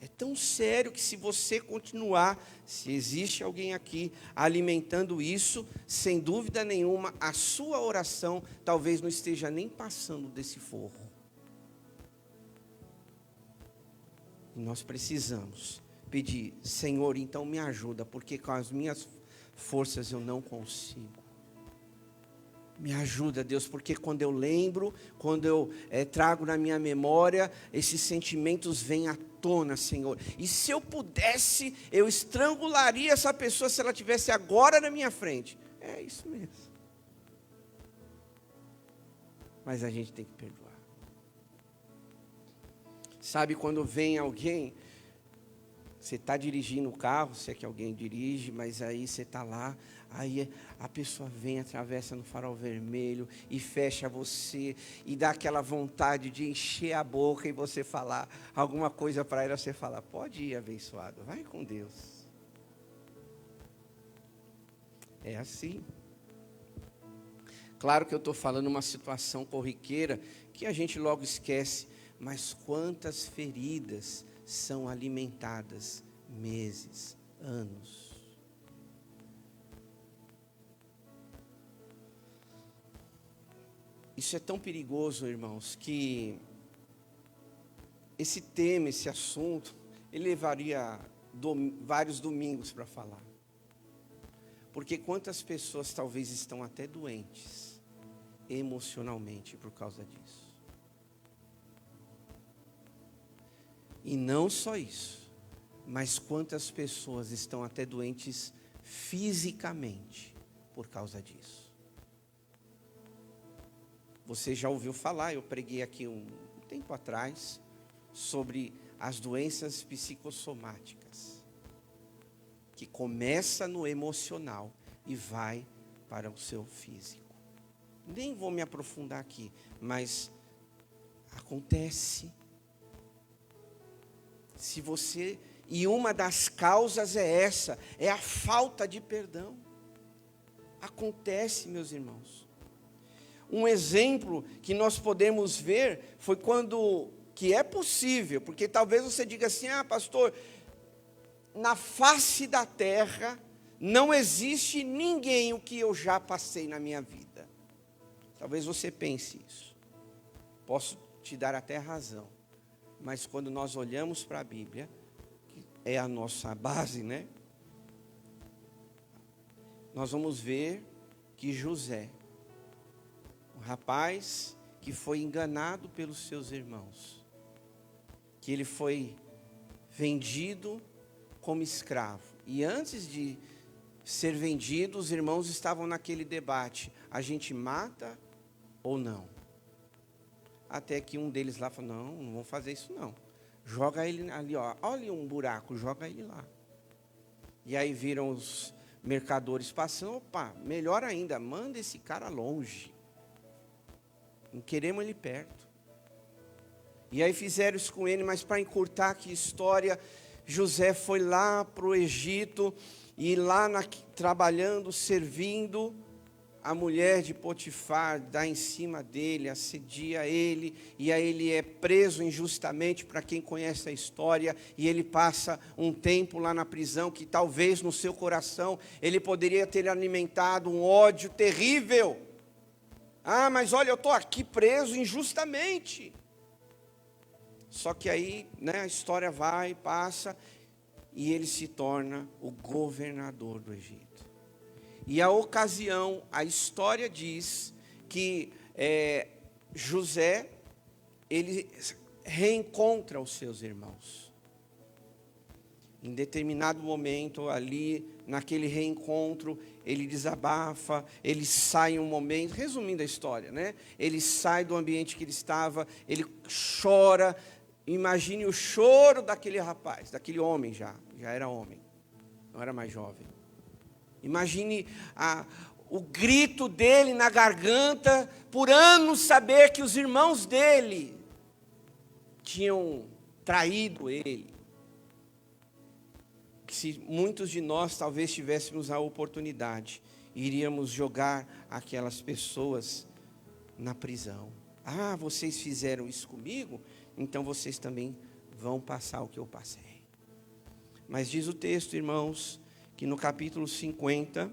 É tão sério que se você continuar, se existe alguém aqui alimentando isso, sem dúvida nenhuma, a sua oração talvez não esteja nem passando desse forro. E nós precisamos pedir, Senhor, então me ajuda, porque com as minhas forças eu não consigo. Me ajuda, Deus, porque quando eu lembro, quando eu trago na minha memória, esses sentimentos vêm à tona, Senhor. E se eu pudesse, eu estrangularia essa pessoa se ela estivesse agora na minha frente. É isso mesmo. Mas a gente tem que perdoar. Sabe quando vem alguém, você está dirigindo o carro, se é que alguém dirige, mas aí você está lá, aí a pessoa vem, atravessa no farol vermelho e fecha você e dá aquela vontade de encher a boca e você falar alguma coisa para ela, você fala, pode ir abençoado, vai com Deus. É assim. Claro que eu estou falando uma situação corriqueira que a gente logo esquece, mas quantas feridas são alimentadas meses, anos. Isso é tão perigoso, irmãos, que esse tema, esse assunto, ele levaria vários domingos para falar. Porque quantas pessoas talvez estão até doentes emocionalmente por causa disso. E não só isso, mas quantas pessoas estão até doentes fisicamente por causa disso. Você já ouviu falar, eu preguei aqui um tempo atrás, sobre as doenças psicossomáticas, que começa no emocional e vai para o seu físico. Nem vou me aprofundar aqui, mas acontece. Se você, e uma das causas é essa, é a falta de perdão. Acontece, meus irmãos. Um exemplo que nós podemos ver foi quando, que é possível, porque talvez você diga assim, pastor, na face da terra não existe ninguém o que eu já passei na minha vida. Talvez você pense isso. Posso te dar até razão. Mas quando nós olhamos para a Bíblia, que é a nossa base, né? Nós vamos ver que José, um rapaz que foi enganado pelos seus irmãos, que ele foi vendido como escravo. E antes de ser vendido, os irmãos estavam naquele debate, a gente mata ou não? Até que um deles lá falou, não vão fazer isso não. Joga ele ali, ó, olha um buraco, joga ele lá. E aí viram os mercadores passando, opa, melhor ainda, manda esse cara longe. Não queremos ele perto. E aí fizeram isso com ele, mas para encurtar aqui a história, José foi lá para o Egito, e lá trabalhando, servindo, a mulher de Potifar dá em cima dele, assedia ele, e aí ele é preso injustamente, para quem conhece a história, e ele passa um tempo lá na prisão, que talvez no seu coração, ele poderia ter alimentado um ódio terrível. Mas olha, eu estou aqui preso injustamente. Só que aí, a história vai, passa, e ele se torna o governador do Egito. E a ocasião, a história diz que José, ele reencontra os seus irmãos. Em determinado momento, ali, naquele reencontro, ele desabafa, ele sai um momento, resumindo a história, né? Ele sai do ambiente que ele estava, ele chora. Imagine o choro daquele rapaz, daquele homem já era homem, não era mais jovem. Imagine o grito dele na garganta, por anos saber que os irmãos dele tinham traído ele. Que se muitos de nós talvez tivéssemos a oportunidade, iríamos jogar aquelas pessoas na prisão. Ah, vocês fizeram isso comigo? Então vocês também vão passar o que eu passei. Mas diz o texto, irmãos, que no capítulo 50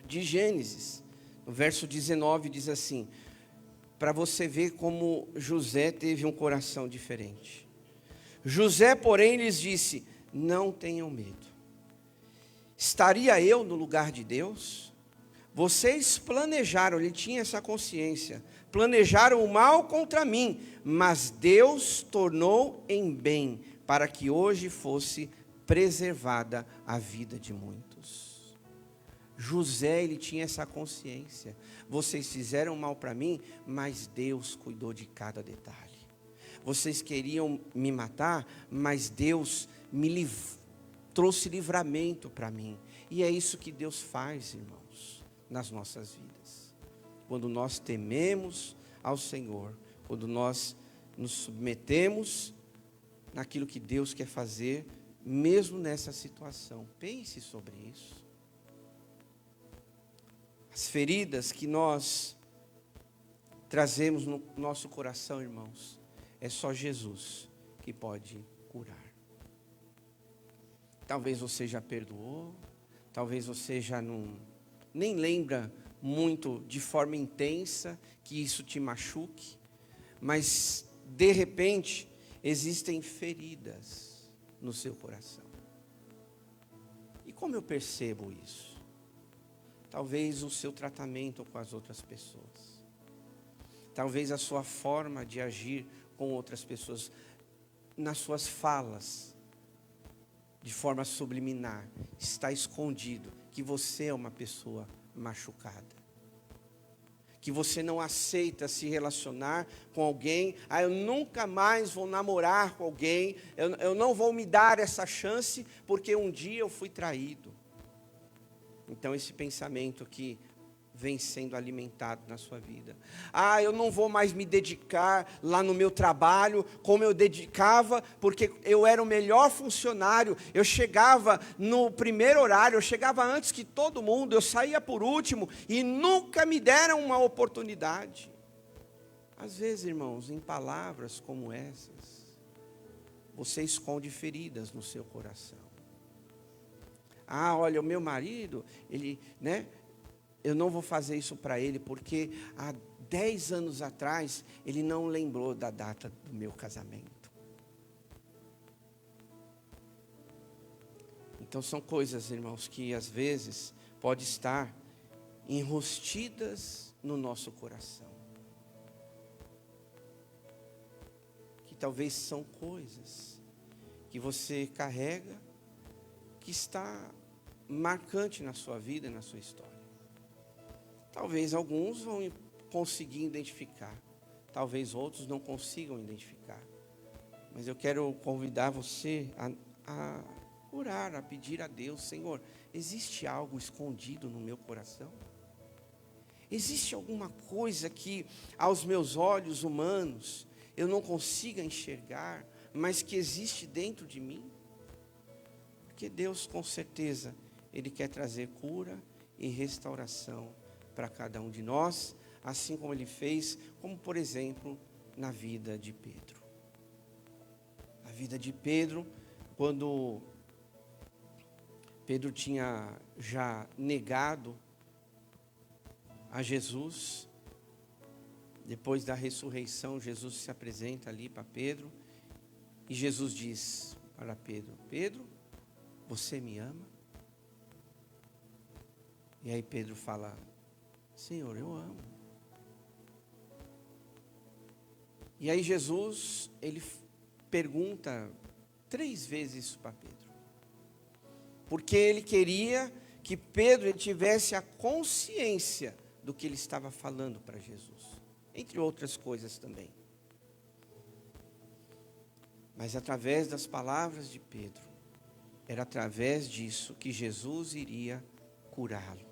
de Gênesis, no verso 19, diz assim, para você ver como José teve um coração diferente. José, porém, lhes disse, não tenham medo. Estaria eu no lugar de Deus? Vocês planejaram, ele tinha essa consciência, planejaram o mal contra mim, mas Deus tornou em bem, para que hoje fosse preservada a vida de muitos. José, ele tinha essa consciência. Vocês fizeram mal para mim, mas Deus cuidou de cada detalhe. Vocês queriam me matar, mas Deus trouxe livramento para mim. E é isso que Deus faz, irmãos, nas nossas vidas. Quando nós tememos ao Senhor, quando nós nos submetemos naquilo que Deus quer fazer, mesmo nessa situação. Pense sobre isso. As feridas que nós trazemos no nosso coração, irmãos, é só Jesus que pode curar. Talvez você já perdoou, talvez você já nem lembra muito de forma intensa que isso te machuque, mas de repente existem feridas no seu coração. E como eu percebo isso? Talvez o seu tratamento com as outras pessoas, talvez a sua forma de agir com outras pessoas, nas suas falas, de forma subliminar, está escondido que você é uma pessoa machucada, que você não aceita se relacionar com alguém. Eu nunca mais vou namorar com alguém, eu não vou me dar essa chance, porque um dia eu fui traído. Então esse pensamento que vem sendo alimentado na sua vida. Eu não vou mais me dedicar lá no meu trabalho como eu dedicava, porque eu era o melhor funcionário, eu chegava no primeiro horário, eu chegava antes que todo mundo, eu saía por último e nunca me deram uma oportunidade. Às vezes, irmãos, em palavras como essas, você esconde feridas no seu coração. Olha, o meu marido, ele, eu não vou fazer isso para ele, porque há 10 anos atrás, ele não lembrou da data do meu casamento. Então são coisas, irmãos, que às vezes pode estar enrustidas no nosso coração. Que talvez são coisas que você carrega, que está marcante na sua vida e na sua história. Talvez alguns vão conseguir identificar, talvez outros não consigam identificar. Mas eu quero convidar você a orar, a pedir a Deus, Senhor, existe algo escondido no meu coração? Existe alguma coisa que aos meus olhos humanos eu não consiga enxergar, mas que existe dentro de mim? Porque Deus, com certeza, Ele quer trazer cura e restauração para cada um de nós, assim como Ele fez, como por exemplo, na vida de Pedro. A vida de Pedro, quando Pedro tinha já negado a Jesus, depois da ressurreição, Jesus se apresenta ali para Pedro, e Jesus diz para Pedro, Pedro, você me ama? E aí Pedro fala: Senhor, eu amo. E aí Jesus, ele pergunta 3 vezes isso para Pedro. Porque ele queria que Pedro ele tivesse a consciência do que ele estava falando para Jesus. Entre outras coisas também. Mas através das palavras de Pedro, era através disso que Jesus iria curá-lo.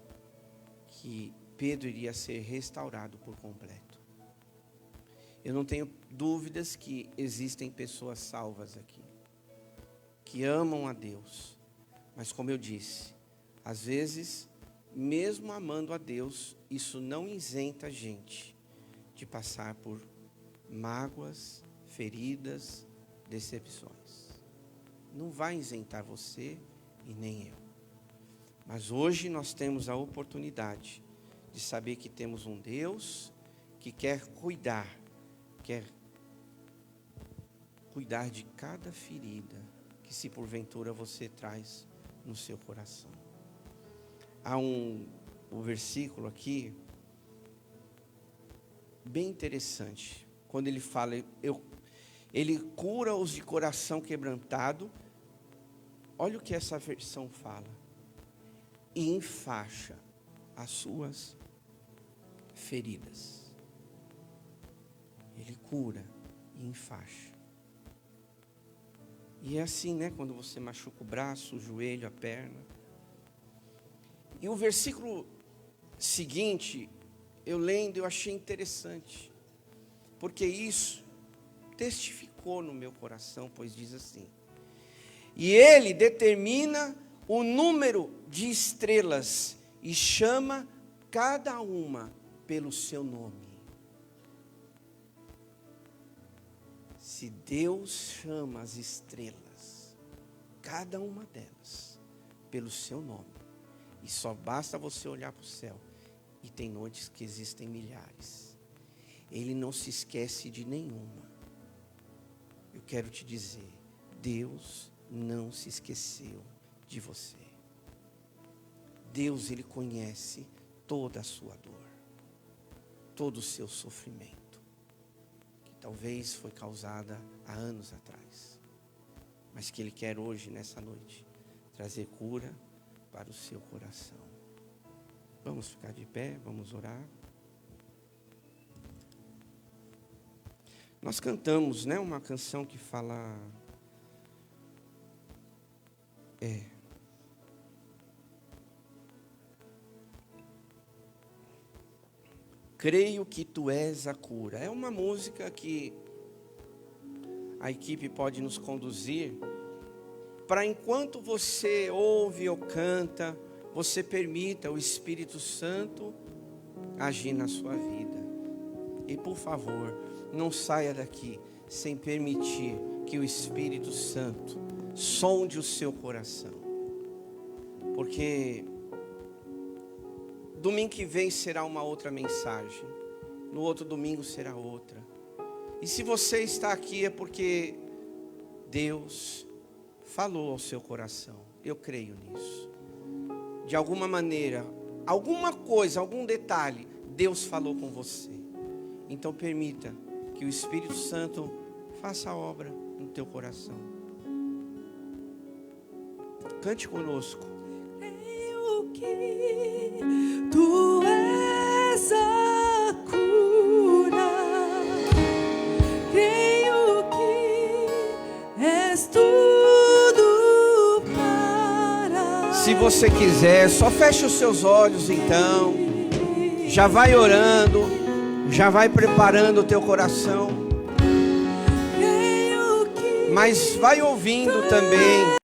Que Pedro iria ser restaurado por completo. Eu não tenho dúvidas que existem pessoas salvas aqui, que amam a Deus. Mas como eu disse, às vezes, mesmo amando a Deus, isso não isenta a gente de passar por mágoas, feridas, decepções. Não vai isentar você e nem eu. Mas hoje nós temos a oportunidade de saber que temos um Deus que quer cuidar de cada ferida que se porventura você traz no seu coração. Há um versículo aqui bem interessante, quando ele fala, ele cura os de coração quebrantado. Olha o que essa versão fala: e enfaixa as suas feridas. Ele cura e enfaixa. E é assim, né? Quando você machuca o braço, o joelho, a perna. E o versículo seguinte, eu lendo, eu achei interessante. Porque isso testificou no meu coração, pois diz assim: e ele determina o número de estrelas e chama cada uma pelo seu nome. Se Deus chama as estrelas, cada uma delas, pelo seu nome, e só basta você olhar para o céu, e tem noites que existem milhares, Ele não se esquece de nenhuma. Eu quero te dizer, Deus não se esqueceu de você. Deus, Ele conhece toda a sua dor, todo o seu sofrimento, talvez foi causada há anos atrás, mas que Ele quer hoje, nessa noite, trazer cura para o seu coração. Vamos ficar de pé, vamos orar. Nós cantamos, né, uma canção que fala... Creio que tu és a cura. É uma música que a equipe pode nos conduzir para, enquanto você ouve ou canta, você permita o Espírito Santo agir na sua vida. E por favor, não saia daqui sem permitir que o Espírito Santo sonde o seu coração. Porque domingo que vem será uma outra mensagem. No outro domingo será outra. E se você está aqui é porque Deus falou ao seu coração. Eu creio nisso. De alguma maneira, alguma coisa, algum detalhe, Deus falou com você. Então permita que o Espírito Santo faça a obra no teu coração. Cante conosco. Creio que tu és a cura, creio que és tudo para. Se você quiser, só feche os seus olhos então. Já vai orando, já vai preparando o teu coração. Mas vai ouvindo também.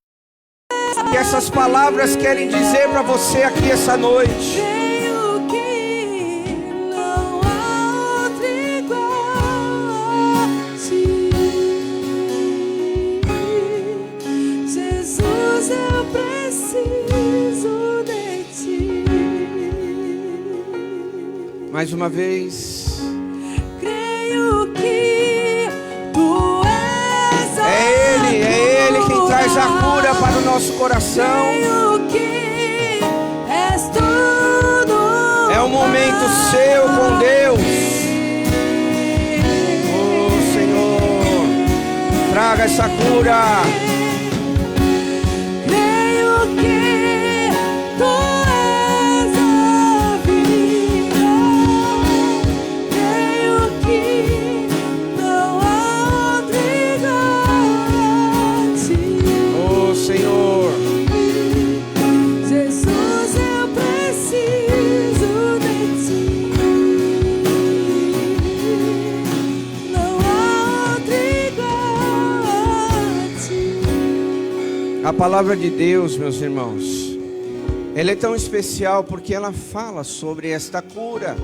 Que essas palavras querem dizer para você aqui essa noite. Creio que não há outro igual a ti. Jesus, eu preciso de ti. Mais uma vez. Creio que tu és a É Ele quem traz a cura para o nosso coração. Creio que és tu. momento seu com Deus. Oh Senhor, traga essa cura. Creio que tu és a vida. Creio que não há outro igual a ti. Oh Senhor, Jesus, eu preciso de ti. Não há outro igual a ti. a palavra de Deus, meus irmãos, ela é tão especial porque ela fala sobre esta cura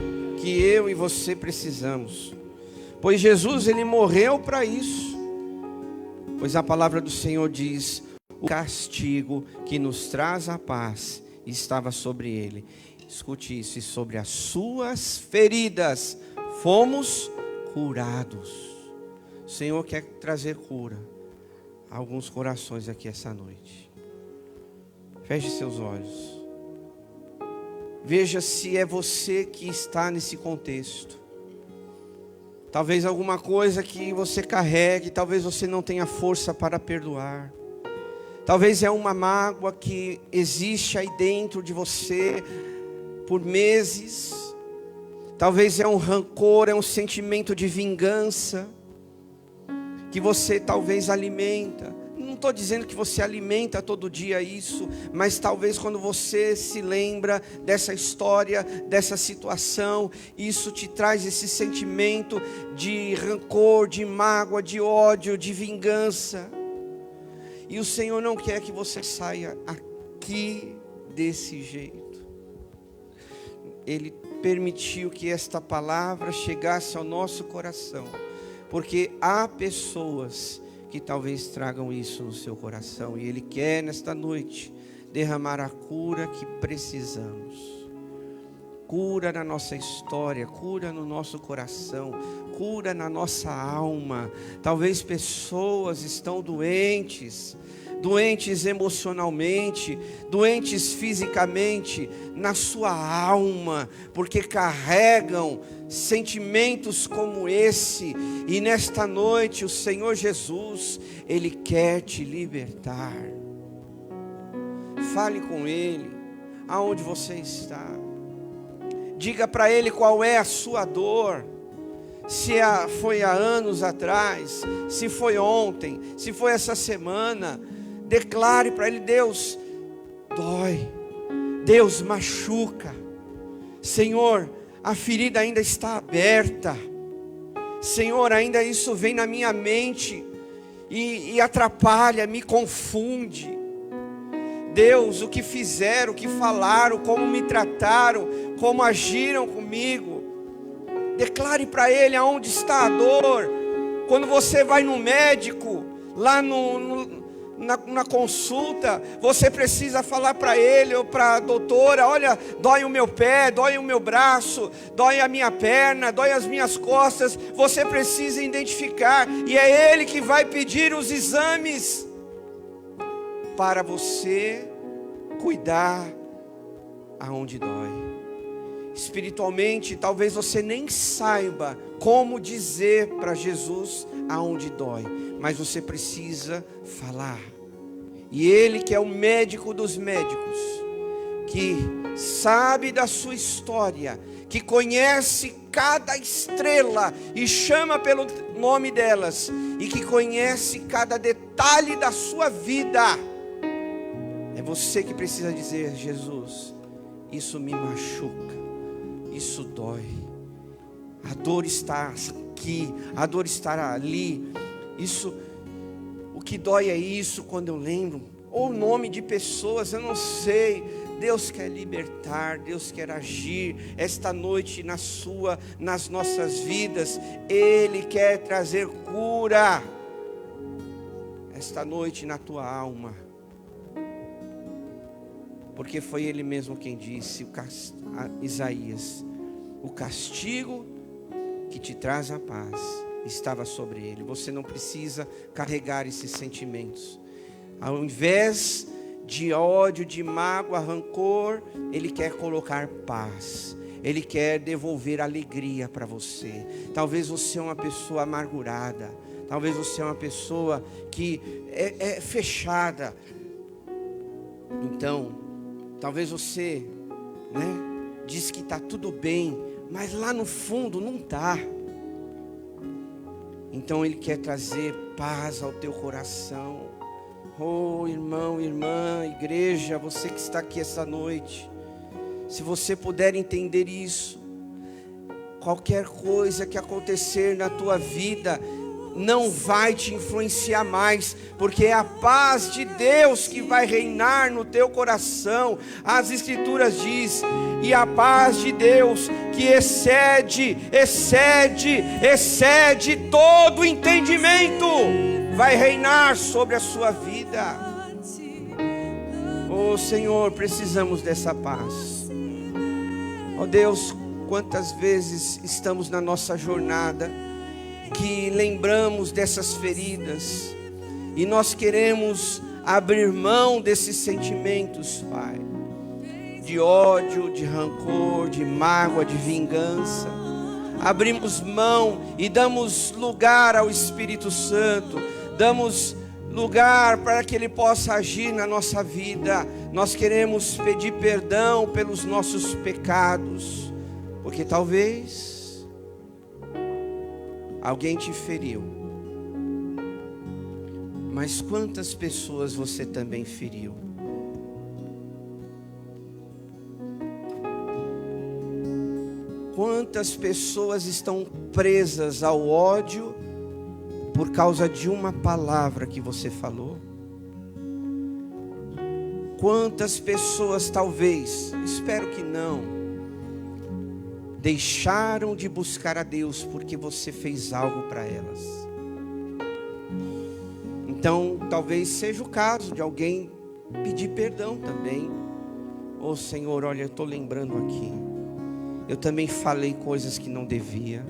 que eu e você precisamos. Pois Jesus, ele morreu para isso. Pois a palavra do Senhor diz: o castigo que nos traz a paz estava sobre ele. Escute isso: e sobre as suas feridas fomos curados. O Senhor quer trazer cura a alguns corações aqui essa noite. Feche seus olhos. Veja se é você que está nesse contexto. Talvez alguma coisa que você carregue, talvez você não tenha força para perdoar. Talvez é uma mágoa que existe aí dentro de você por meses. Talvez é um rancor, é um sentimento de vingança que você talvez alimenta. Não estou dizendo que você alimenta todo dia isso, mas talvez quando você se lembra dessa história, dessa situação, isso te traz esse sentimento de rancor, de mágoa, de ódio, de vingança. E o Senhor não quer que você saia aqui desse jeito. Ele permitiu que esta palavra chegasse ao nosso coração, porque há pessoas que talvez tragam isso no seu coração, e Ele quer nesta noite derramar a cura que precisamos. Cura na nossa história, cura no nosso coração, cura na nossa alma. Talvez pessoas estão doentes emocionalmente, doentes fisicamente, na sua alma, porque carregam sentimentos como esse. E nesta noite o Senhor Jesus, Ele quer te libertar. Fale com Ele, aonde você está. Diga para Ele qual é a sua dor. Se foi há anos atrás, se foi ontem, se foi essa semana. Declare para Ele: Deus, dói, Deus, machuca. Senhor, a ferida ainda está aberta. Senhor, ainda isso vem na minha mente e atrapalha, me confunde. Deus, o que fizeram, o que falaram, como me trataram, como agiram comigo. Declare para Ele aonde está a dor. Quando você vai no médico, lá na consulta, você precisa falar para ele ou para a doutora: olha, dói o meu pé, dói o meu braço, dói a minha perna, dói as minhas costas. Você precisa identificar, e é ele que vai pedir os exames para você cuidar aonde dói. Espiritualmente, talvez você nem saiba como dizer para Jesus aonde dói, mas você precisa falar. E Ele, que é o médico dos médicos, que sabe da sua história, que conhece cada estrela e chama pelo nome delas, e que conhece cada detalhe da sua vida, é você que precisa dizer: Jesus, isso me machuca, isso dói, a dor está aqui, a dor está ali, o que dói é isso. Quando eu lembro, ou o nome de pessoas, eu não sei. Deus quer libertar, Deus quer agir esta noite nas nossas vidas. Ele quer trazer cura esta noite na tua alma, porque foi Ele mesmo quem disse, Isaías: o castigo que te traz a paz estava sobre Ele. Você não precisa carregar esses sentimentos. Ao invés de ódio, de mágoa, rancor, Ele quer colocar paz. Ele quer devolver alegria para você. Talvez você é uma pessoa amargurada. Talvez você é uma pessoa que é fechada. Então, talvez você, diz que está tudo bem, mas lá no fundo não está. Então Ele quer trazer paz ao teu coração. Oh, irmão, irmã, igreja, você que está aqui essa noite, se você puder entender isso, qualquer coisa que acontecer na tua vida não vai te influenciar mais, porque é a paz de Deus que vai reinar no teu coração. As Escrituras diz: e a paz de Deus, que excede todo entendimento, vai reinar sobre a sua vida. Oh Senhor, precisamos dessa paz. Oh Deus, quantas vezes estamos na nossa jornada que lembramos dessas feridas e nós queremos abrir mão desses sentimentos, Pai, de ódio, de rancor, de mágoa, de vingança. Abrimos mão e damos lugar ao Espírito Santo, damos lugar para que Ele possa agir na nossa vida. Nós queremos pedir perdão pelos nossos pecados, porque talvez alguém te feriu, mas quantas pessoas você também feriu? Quantas pessoas estão presas ao ódio por causa de uma palavra que você falou? Quantas pessoas talvez, espero que não, deixaram de buscar a Deus porque você fez algo para elas? Então, talvez seja o caso de alguém pedir perdão também. Oh Senhor, olha, eu estou lembrando aqui, eu também falei coisas que não devia,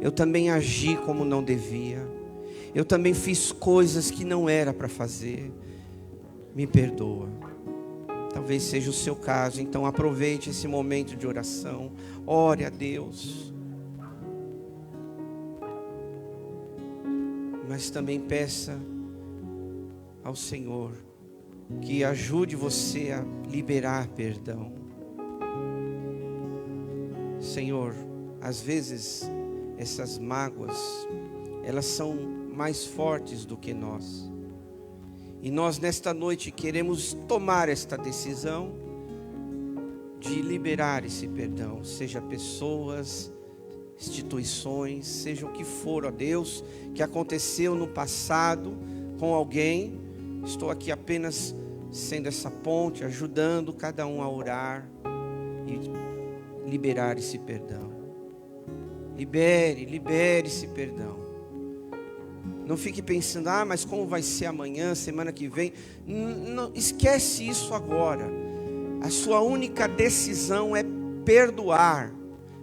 eu também agi como não devia, eu também fiz coisas que não era para fazer, me perdoa. Talvez seja o seu caso, então aproveite esse momento de oração, ore a Deus, mas também peça ao Senhor que ajude você a liberar perdão. Senhor, às vezes essas mágoas, elas são mais fortes do que nós. E nós nesta noite queremos tomar esta decisão de liberar esse perdão, seja pessoas, instituições, seja o que for, ó Deus, que aconteceu no passado com alguém. Estou aqui apenas sendo essa ponte, ajudando cada um a orar e liberar esse perdão. Libere esse perdão. Não fique pensando, mas como vai ser amanhã, semana que vem? Não, esquece isso agora. A sua única decisão é perdoar,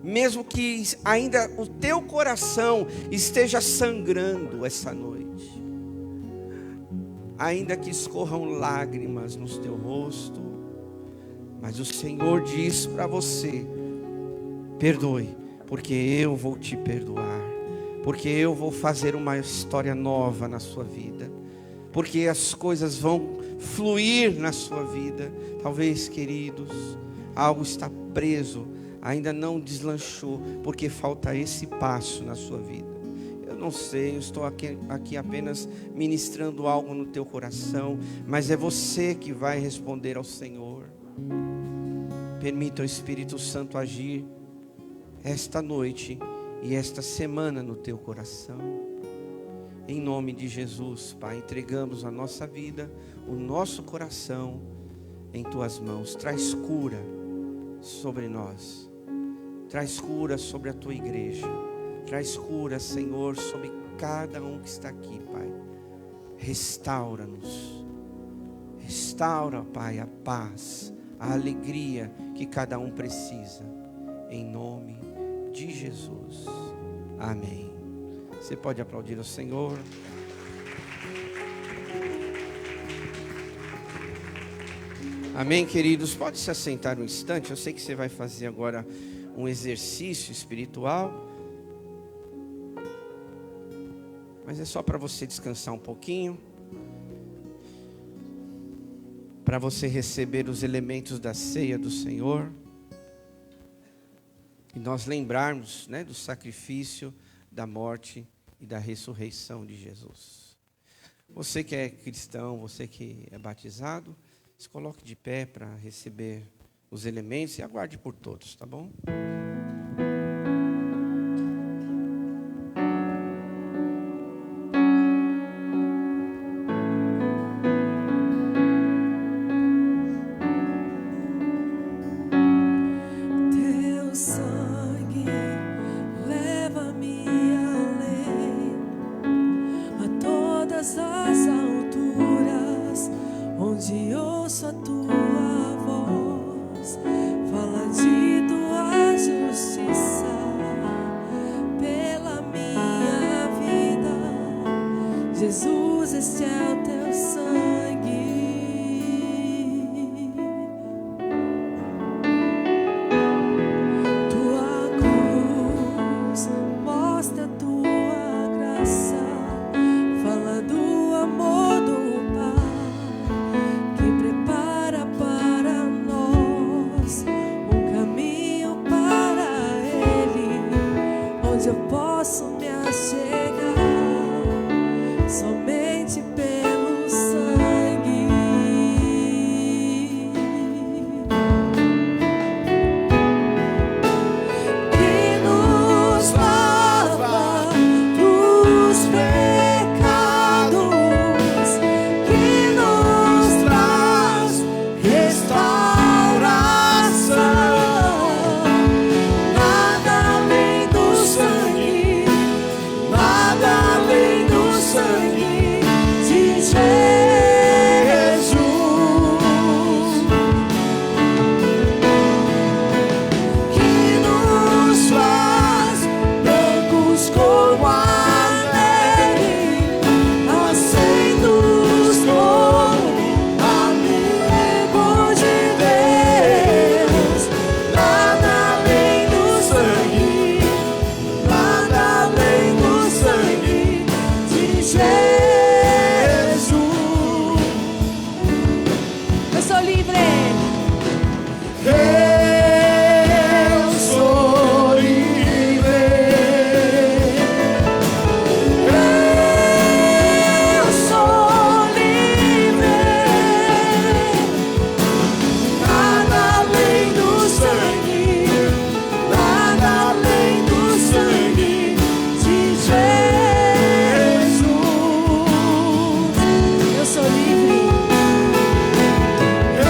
mesmo que ainda o teu coração esteja sangrando essa noite, ainda que escorram lágrimas no teu rosto, mas o Senhor diz para você: perdoe, porque eu vou te perdoar. Porque eu vou fazer uma história nova na sua vida, porque as coisas vão fluir na sua vida. Talvez, queridos, algo está preso, ainda não deslanchou, porque falta esse passo na sua vida. Eu não sei, eu estou aqui apenas ministrando algo no teu coração, mas é você que vai responder ao Senhor. Permita o Espírito Santo agir esta noite e esta semana no teu coração. Em nome de Jesus, Pai, entregamos a nossa vida, o nosso coração em tuas mãos. Traz cura sobre nós, traz cura sobre a tua igreja, traz cura, Senhor, sobre cada um que está aqui, Pai. Restaura-nos, restaura, Pai, a paz, a alegria que cada um precisa, em nome de Jesus, amém. Você pode aplaudir ao Senhor. Amém, queridos. Pode se assentar um instante. Eu sei que você vai fazer agora um exercício espiritual, mas é só para você descansar um pouquinho, para você receber os elementos da ceia do Senhor, e nós lembrarmos, né, do sacrifício, da morte e da ressurreição de Jesus. Você que é cristão, você que é batizado, se coloque de pé para receber os elementos e aguarde por todos, tá bom? Teu sangue leva-me além, a todas as alturas, onde ouço a tua voz, fala de tua justiça pela minha vida. Jesus, este é o teu sangue. Tua cruz mostra a tua graça, fala do amor do Pai, que prepara para nós um caminho para Ele, onde eu posso me achegar somente pelo sangue que nos lava dos pecados, que nos traz restauração. Nada além do sangue, nada além do sangue de Jesus. Que nos faz brancos como a neve, aceitos como amigo de Deus. Nada além do sangue, nada além do sangue de Jesus. Eu sou livre. Eu sou livre. Eu sou livre. Nada além do sangue, nada além do sangue de Jesus. Eu sou livre. Eu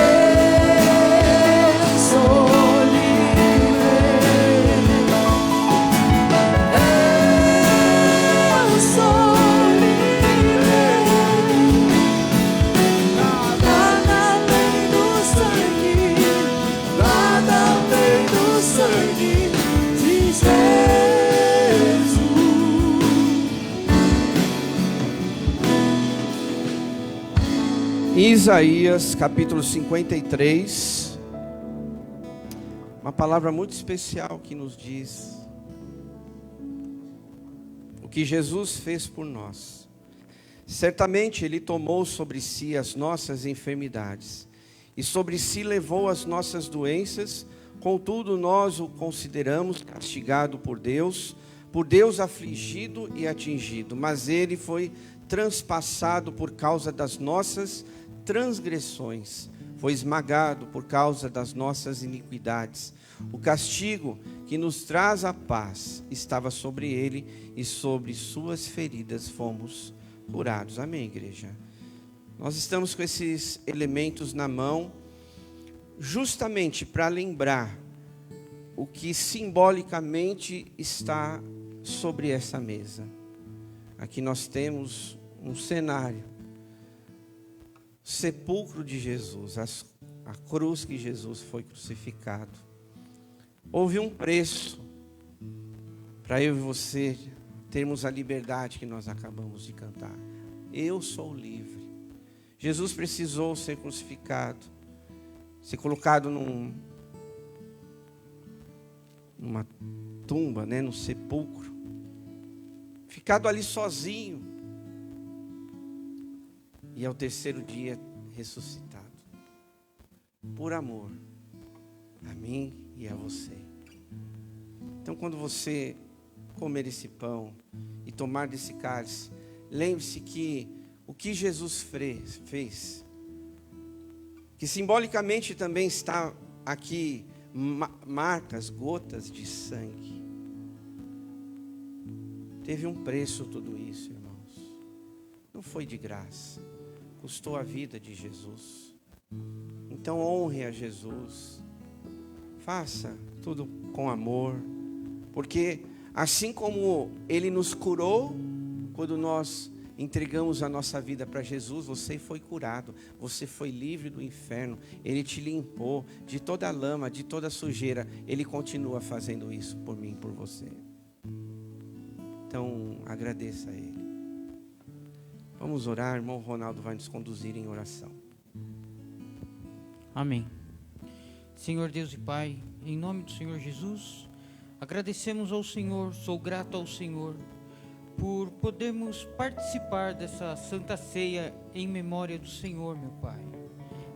sou livre. Eu sou livre. Nada além do sangue, nada além do sangue de Jesus. Isaías capítulo 53, uma palavra muito especial que nos diz o que Jesus fez por nós. Certamente Ele tomou sobre si as nossas enfermidades e sobre si levou as nossas doenças, contudo nós o consideramos castigado por Deus afligido e atingido, mas Ele foi transpassado por causa das nossas transgressões, foi esmagado por causa das nossas iniquidades. O castigo que nos traz a paz estava sobre Ele, e sobre suas feridas fomos curados. Amém, igreja? Nós estamos com esses elementos na mão, justamente para lembrar o que simbolicamente está sobre essa mesa. Aqui nós temos um cenário, sepulcro de Jesus, a cruz que Jesus foi crucificado. Houve um preço para eu e você termos a liberdade que nós acabamos de cantar. Eu sou livre. Jesus precisou ser crucificado, ser colocado numa tumba, né, no sepulcro, ficado ali sozinho, e ao terceiro dia ressuscitado, por amor a mim e a você. Então, quando você comer esse pão e tomar desse cálice, lembre-se que o que Jesus fez, que simbolicamente também está aqui, marcas, gotas de sangue. Teve um preço tudo isso, irmãos. Não foi de graça. Custou a vida de Jesus. Então honre a Jesus. Faça tudo com amor. Porque assim como Ele nos curou, quando nós entregamos a nossa vida para Jesus, você foi curado, você foi livre do inferno, Ele te limpou de toda a lama, de toda a sujeira. Ele continua fazendo isso por mim, por você. Então, agradeça a Ele. Vamos orar, irmão Ronaldo vai nos conduzir em oração. Amém. Senhor Deus e Pai, em nome do Senhor Jesus, agradecemos ao Senhor, sou grato ao Senhor, por podermos participar dessa Santa Ceia em memória do Senhor, meu Pai.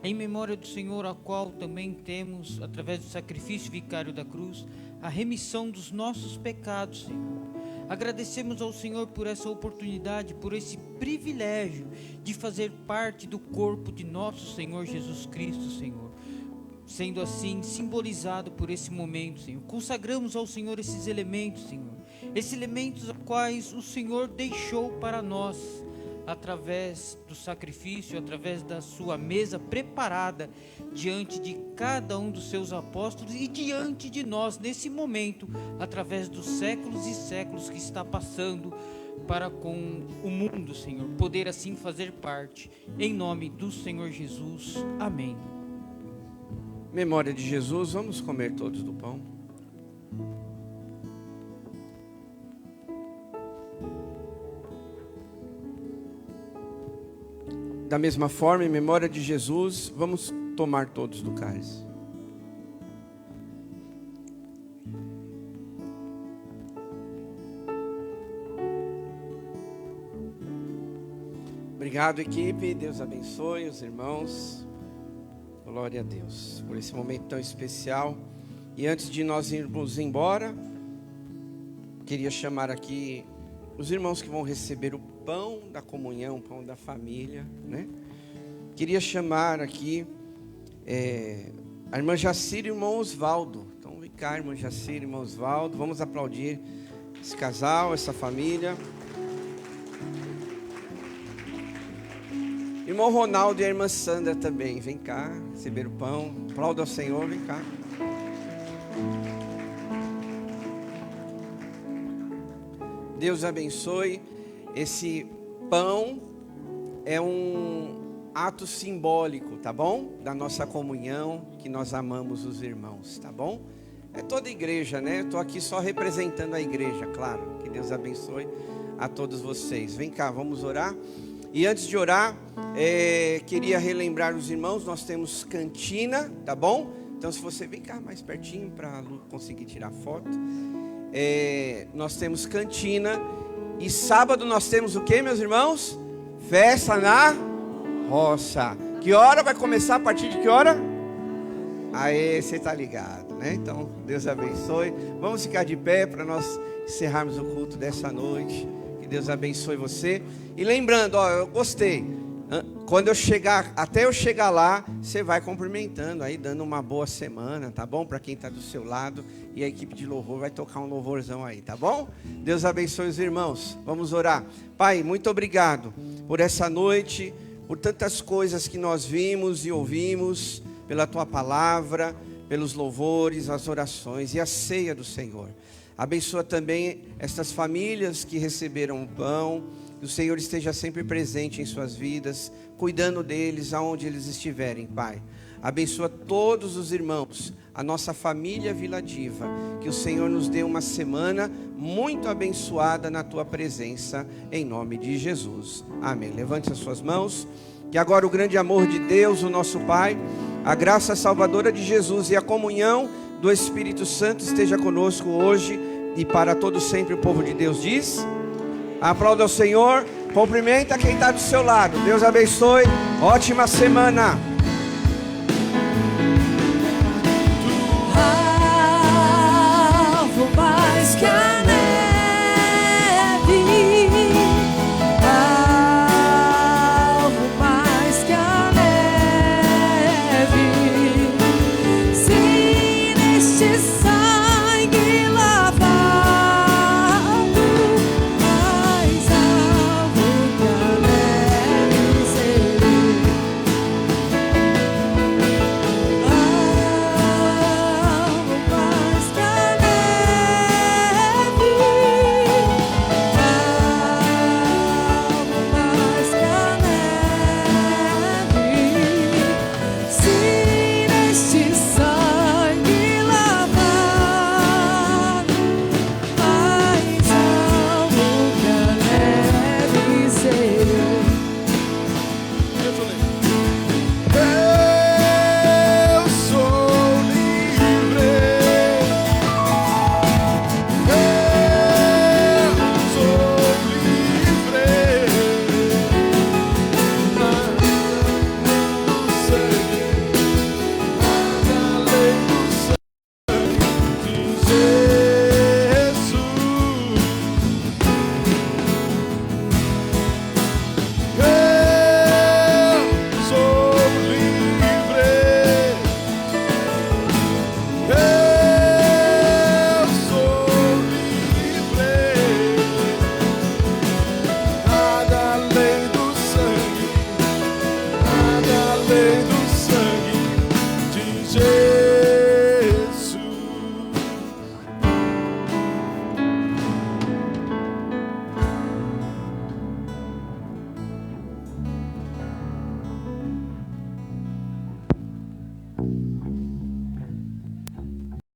Em memória do Senhor, a qual também temos, através do sacrifício vicário da cruz, a remissão dos nossos pecados, Senhor. Agradecemos ao Senhor por essa oportunidade, por esse privilégio de fazer parte do corpo de nosso Senhor Jesus Cristo, Senhor. Sendo assim, simbolizado por esse momento, Senhor. Consagramos ao Senhor esses elementos, Senhor. Esses elementos a quais o Senhor deixou para nós, através do sacrifício, através da sua mesa preparada, diante de cada um dos seus apóstolos e diante de nós, nesse momento, através dos séculos e séculos que está passando para com o mundo, Senhor. Poder assim fazer parte, em nome do Senhor Jesus. Amém. Memória de Jesus, vamos comer todos do pão. Da mesma forma, em memória de Jesus, vamos tomar todos do cálice. Obrigado, equipe. Deus abençoe os irmãos. Glória a Deus por esse momento tão especial. E antes de nós irmos embora, queria chamar aqui os irmãos que vão receber o pão da comunhão, o pão da família, né? Queria chamar aqui a irmã Jacira e o irmão Osvaldo. Então vem cá, irmã Jacira e irmão Osvaldo. Vamos aplaudir esse casal, essa família. Irmão Ronaldo e a irmã Sandra também, vem cá, receber o pão. Aplauda ao Senhor, vem cá. Deus abençoe. Esse pão é um ato simbólico, tá bom? Da nossa comunhão, que nós amamos os irmãos, tá bom? É toda a igreja, né? Estou aqui só representando a igreja, claro. Que Deus abençoe a todos vocês. Vem cá, vamos orar. E antes de orar, queria relembrar os irmãos, nós temos cantina, tá bom? Então se você vem cá mais pertinho para a Lu conseguir tirar foto. Nós temos cantina. E sábado nós temos o que, meus irmãos? Festa na roça. Que hora vai começar? A partir de que hora? Aê, você está ligado, né? Então, Deus abençoe. Vamos ficar de pé para nós encerrarmos o culto dessa noite. Que Deus abençoe você. E lembrando, eu gostei. Quando eu chegar, até eu chegar lá, você vai cumprimentando aí, dando uma boa semana, tá bom? Para quem está do seu lado. E a equipe de louvor vai tocar um louvorzão aí, tá bom? Deus abençoe os irmãos. Vamos orar. Pai, muito obrigado por essa noite, por tantas coisas que nós vimos e ouvimos, pela Tua palavra, pelos louvores, as orações e a ceia do Senhor. Abençoa também estas famílias que receberam o pão. Que o Senhor esteja sempre presente em suas vidas, cuidando deles aonde eles estiverem, Pai. Abençoa todos os irmãos, a nossa família Vila Diva. Que o Senhor nos dê uma semana muito abençoada na Tua presença, em nome de Jesus. Amém. Levante as suas mãos. Que agora o grande amor de Deus, o nosso Pai, a graça salvadora de Jesus e a comunhão do Espírito Santo esteja conosco hoje e para todo sempre. O povo de Deus diz: aplauda ao Senhor, cumprimenta quem está do seu lado. Deus abençoe, ótima semana. Alvo mais que a